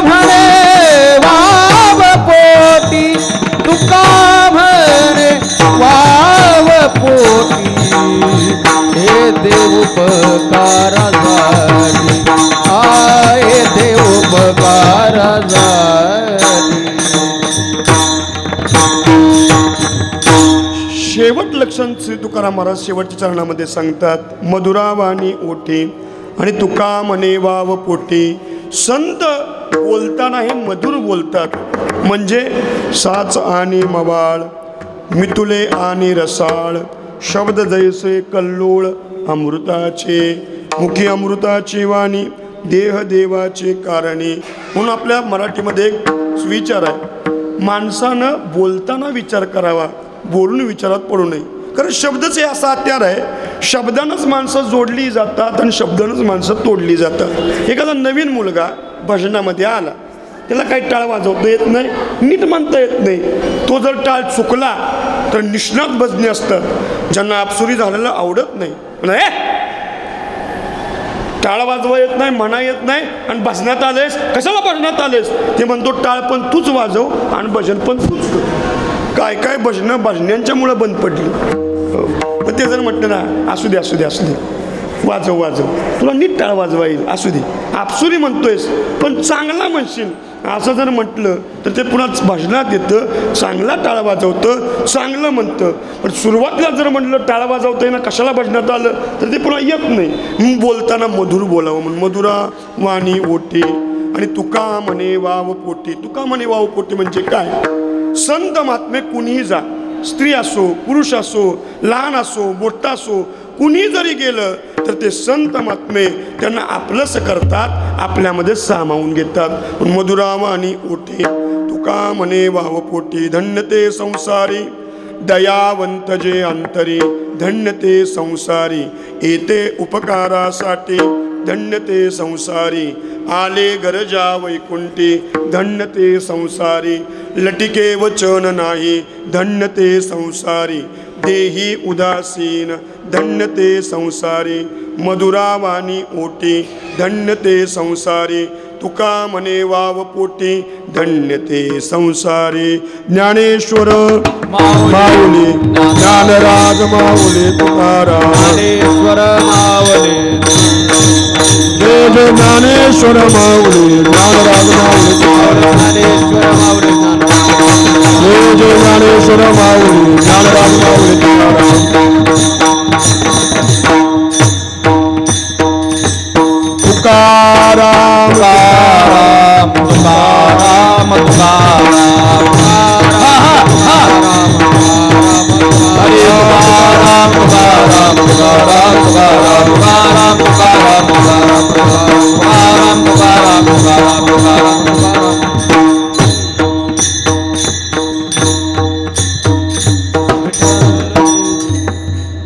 A: म्हणे वाव पोटी, तुका म्हणे वाव पोटी. हे देव उपकारासाठी, हे देव उपकारासाठी.
D: शेवट लक्षण श्री तुकाराम महाराज शेवटच्या चरणामध्ये सांगतात. मधुरावाणी ओटी आणि तुका म्हणे वाव पोटी. संत बोलताना हे मधुर बोलतात. म्हणजे साच आणि मवाळ, मितुले आणि रसाळ. शब्द जैसे कल्लोळ अमृताचे. मुखी अमृताची वाणी, देह देवाचे कारणी. म्हणून आपल्या मराठीमध्ये एक विचार आहे, माणसानं बोलताना विचार करावा, बोलून विचारात पडू नये. कारण शब्दच हे असा हत्यार आहे, शब्दानंच माणसं जोडली जातात आणि शब्दानंच माणसं तोडली जातात. एखादा नवीन मुलगा भजनामध्ये आला, त्याला काही टाळ वाजवता येत नाही, नीट म्हणता येत नाही. तो जर टाळ चुकला तर निष्णात भजनी असतात, ज्यांना आपसुरी झालेलं आवडत नाही. टाळ वाजवा येत नाही, म्हणा येत नाही आणि भजनात आलेस, कशाला भजनात आलेस? ते म्हणतो टाळ पण तूच वाजव आणि भजन पण तूच कर. काय काय भजनं भजन्यांच्यामुळं बंद पडली. मग ते जर म्हटलं ना असू दे असू दे असू दे, वाजव वाजव, तुला नीट टाळ वाजवा येईल, असू दे, आपसुरी म्हणतोयस पण चांगला म्हणशील, असं जर म्हटलं तर ते पुन्हा भजनात येतं, चांगला टाळ वाजवतं, चांगलं म्हणतं. पण सुरुवातीला जर म्हटलं टाळ वाजवतंय ना, कशाला भजनात आलं, तर ते पुन्हा येत नाही. बोलताना मधुर बोलावं. म्हणून मधुरा वाणी ओटी आणि तुका म्हणे वाव पोटी. तुका म्हणे वाव पोटी म्हणजे काय? संत महात्मे कुणीही जा, स्त्री असो, पुरुष असो, लहान असो, मोठा असो, कुणी जरी गेलं तर ते संत महात्मे त्यांना आपलंसं करतात, आपल्यामध्ये सामावून घेतात. मधुरावाणी ओटी तुका म्हणे वाव पोटी. धन्य ते संसारी दयावंत जे अंतरी. धन्य ते संसारी येते उपकारासाठी. धन्य ते संसारी आले गरजा वैकुंठी. धन्य ते संसारी लटिके वचन नाही. धन्य ते संसारी देही उदासीन. धन्य ते संसारी मधुरावाणी ओटी. धन्य ते संसारी तुका म्हणे वाव पोटी धन्य ते संसारी ज्ञानेश्वर माऊली ज्ञानराज माऊली तुकाराम
B: ज्ञानेश्वर माऊली
D: जय जय ज्ञानेश्वर माऊली ज्ञानराज माऊली तुकाराम
B: ज्ञानेश्वर माऊली
D: जय जय ज्ञानेश्वर माऊली ज्ञानराज माऊली तुकाराम तुकाराम
B: राम तुकाराम तुकाराम हरे तुकाराम तुकाराम तुकाराम तुकाराम तुकाराम तुकाराम तुकाराम तुकाराम तुकाराम तुकाराम तुकाराम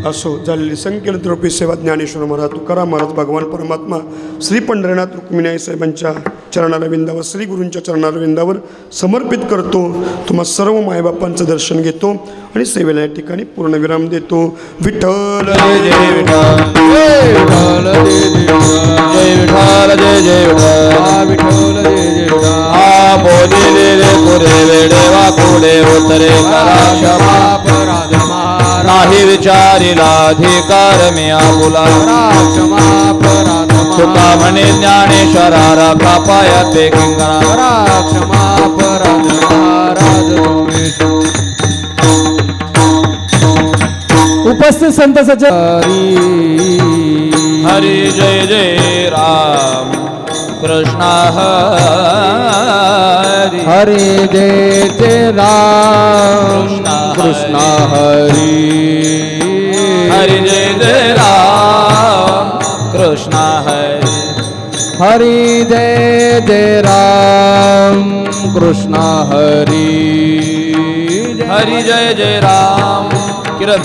D: असो झालेली संकीर्तन रूपी सेवा ज्ञानेश्वर महाराज तुकाराम महाराज भगवान परमात्मा श्री पंढरीनाथ रुक्मिणी साहेबांच्या चरणारविंदावर श्री गुरूंच्या चरणारविंदावर समर्पित करतो. तुम्हा सर्व मायबापांचं दर्शन घेतो आणि सेवेला या ठिकाणी पूर्णविराम देतो. विठ्ठल
B: जय जय विठ्ठल जय विठ्ठल जय जय विठ्ठल
A: विठ्ठल जय जय विठ्ठल
B: आ बोलिले रे पुरे वेडे वाकुडे उतरे करा क्षमा
A: अपराध महाराज
B: नाही विचारिला अधिकार मी आपुला
A: क्षमा अपराध
B: तुका म्हणे ज्ञानेश्वरा राखा पायात ते किंकरा
A: क्षमा अपराध महाराज तुम्ही उपस्थित संत सचरी
B: हरी जय जय राम कृष्ण हरी
A: हरे जय जय राम कृष्ण हरी
B: हरी जय जय राम कृष्ण हरी
A: हरि जय जय राम कृष्ण हरी
B: हरी जय जय राम किरण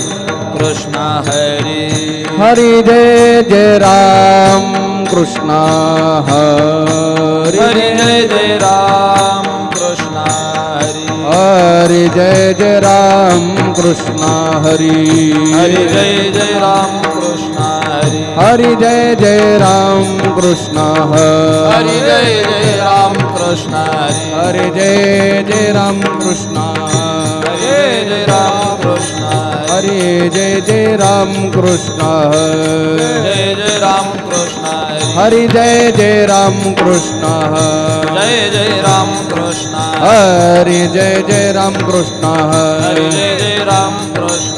B: कृष्ण हरी
A: हरि जय जय राम कृष्ण हरी
B: हरी जय जय राम कृष्ण हरी
A: हरि जय जय राम कृष्ण हरी
B: हरी जय जय राम कृष्ण हरी
A: हरि जय जय राम कृष्ण
B: हरी जय जय राम कृष्ण हरी
A: हरि जय जय राम कृष्ण
B: जय जय राम कृष्ण
A: हरि जय जय राम कृष्ण
B: जय जय राम कृष्ण
A: हरि जय जय राम कृष्ण
B: जय जय राम कृष्ण
A: हरि जय जय राम कृष्ण
B: हरी जय जय राम कृष्ण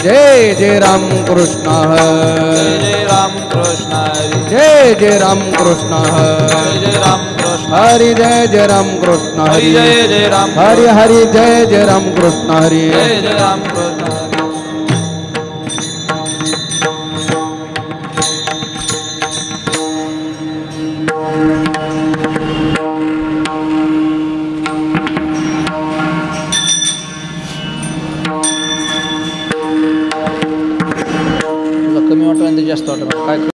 A: जय जय राम कृष्ण
B: जय जय राम कृष्ण
A: जय जय राम कृष्ण
B: जय जय राम कृष्ण
A: हरि जय जय राम कृष्ण
B: हरी जय जय राम
A: हरि हरि जय जय राम कृष्ण हरि
B: जय जय राम कृष्ण कमी वाटलं जास्त वाटलं काय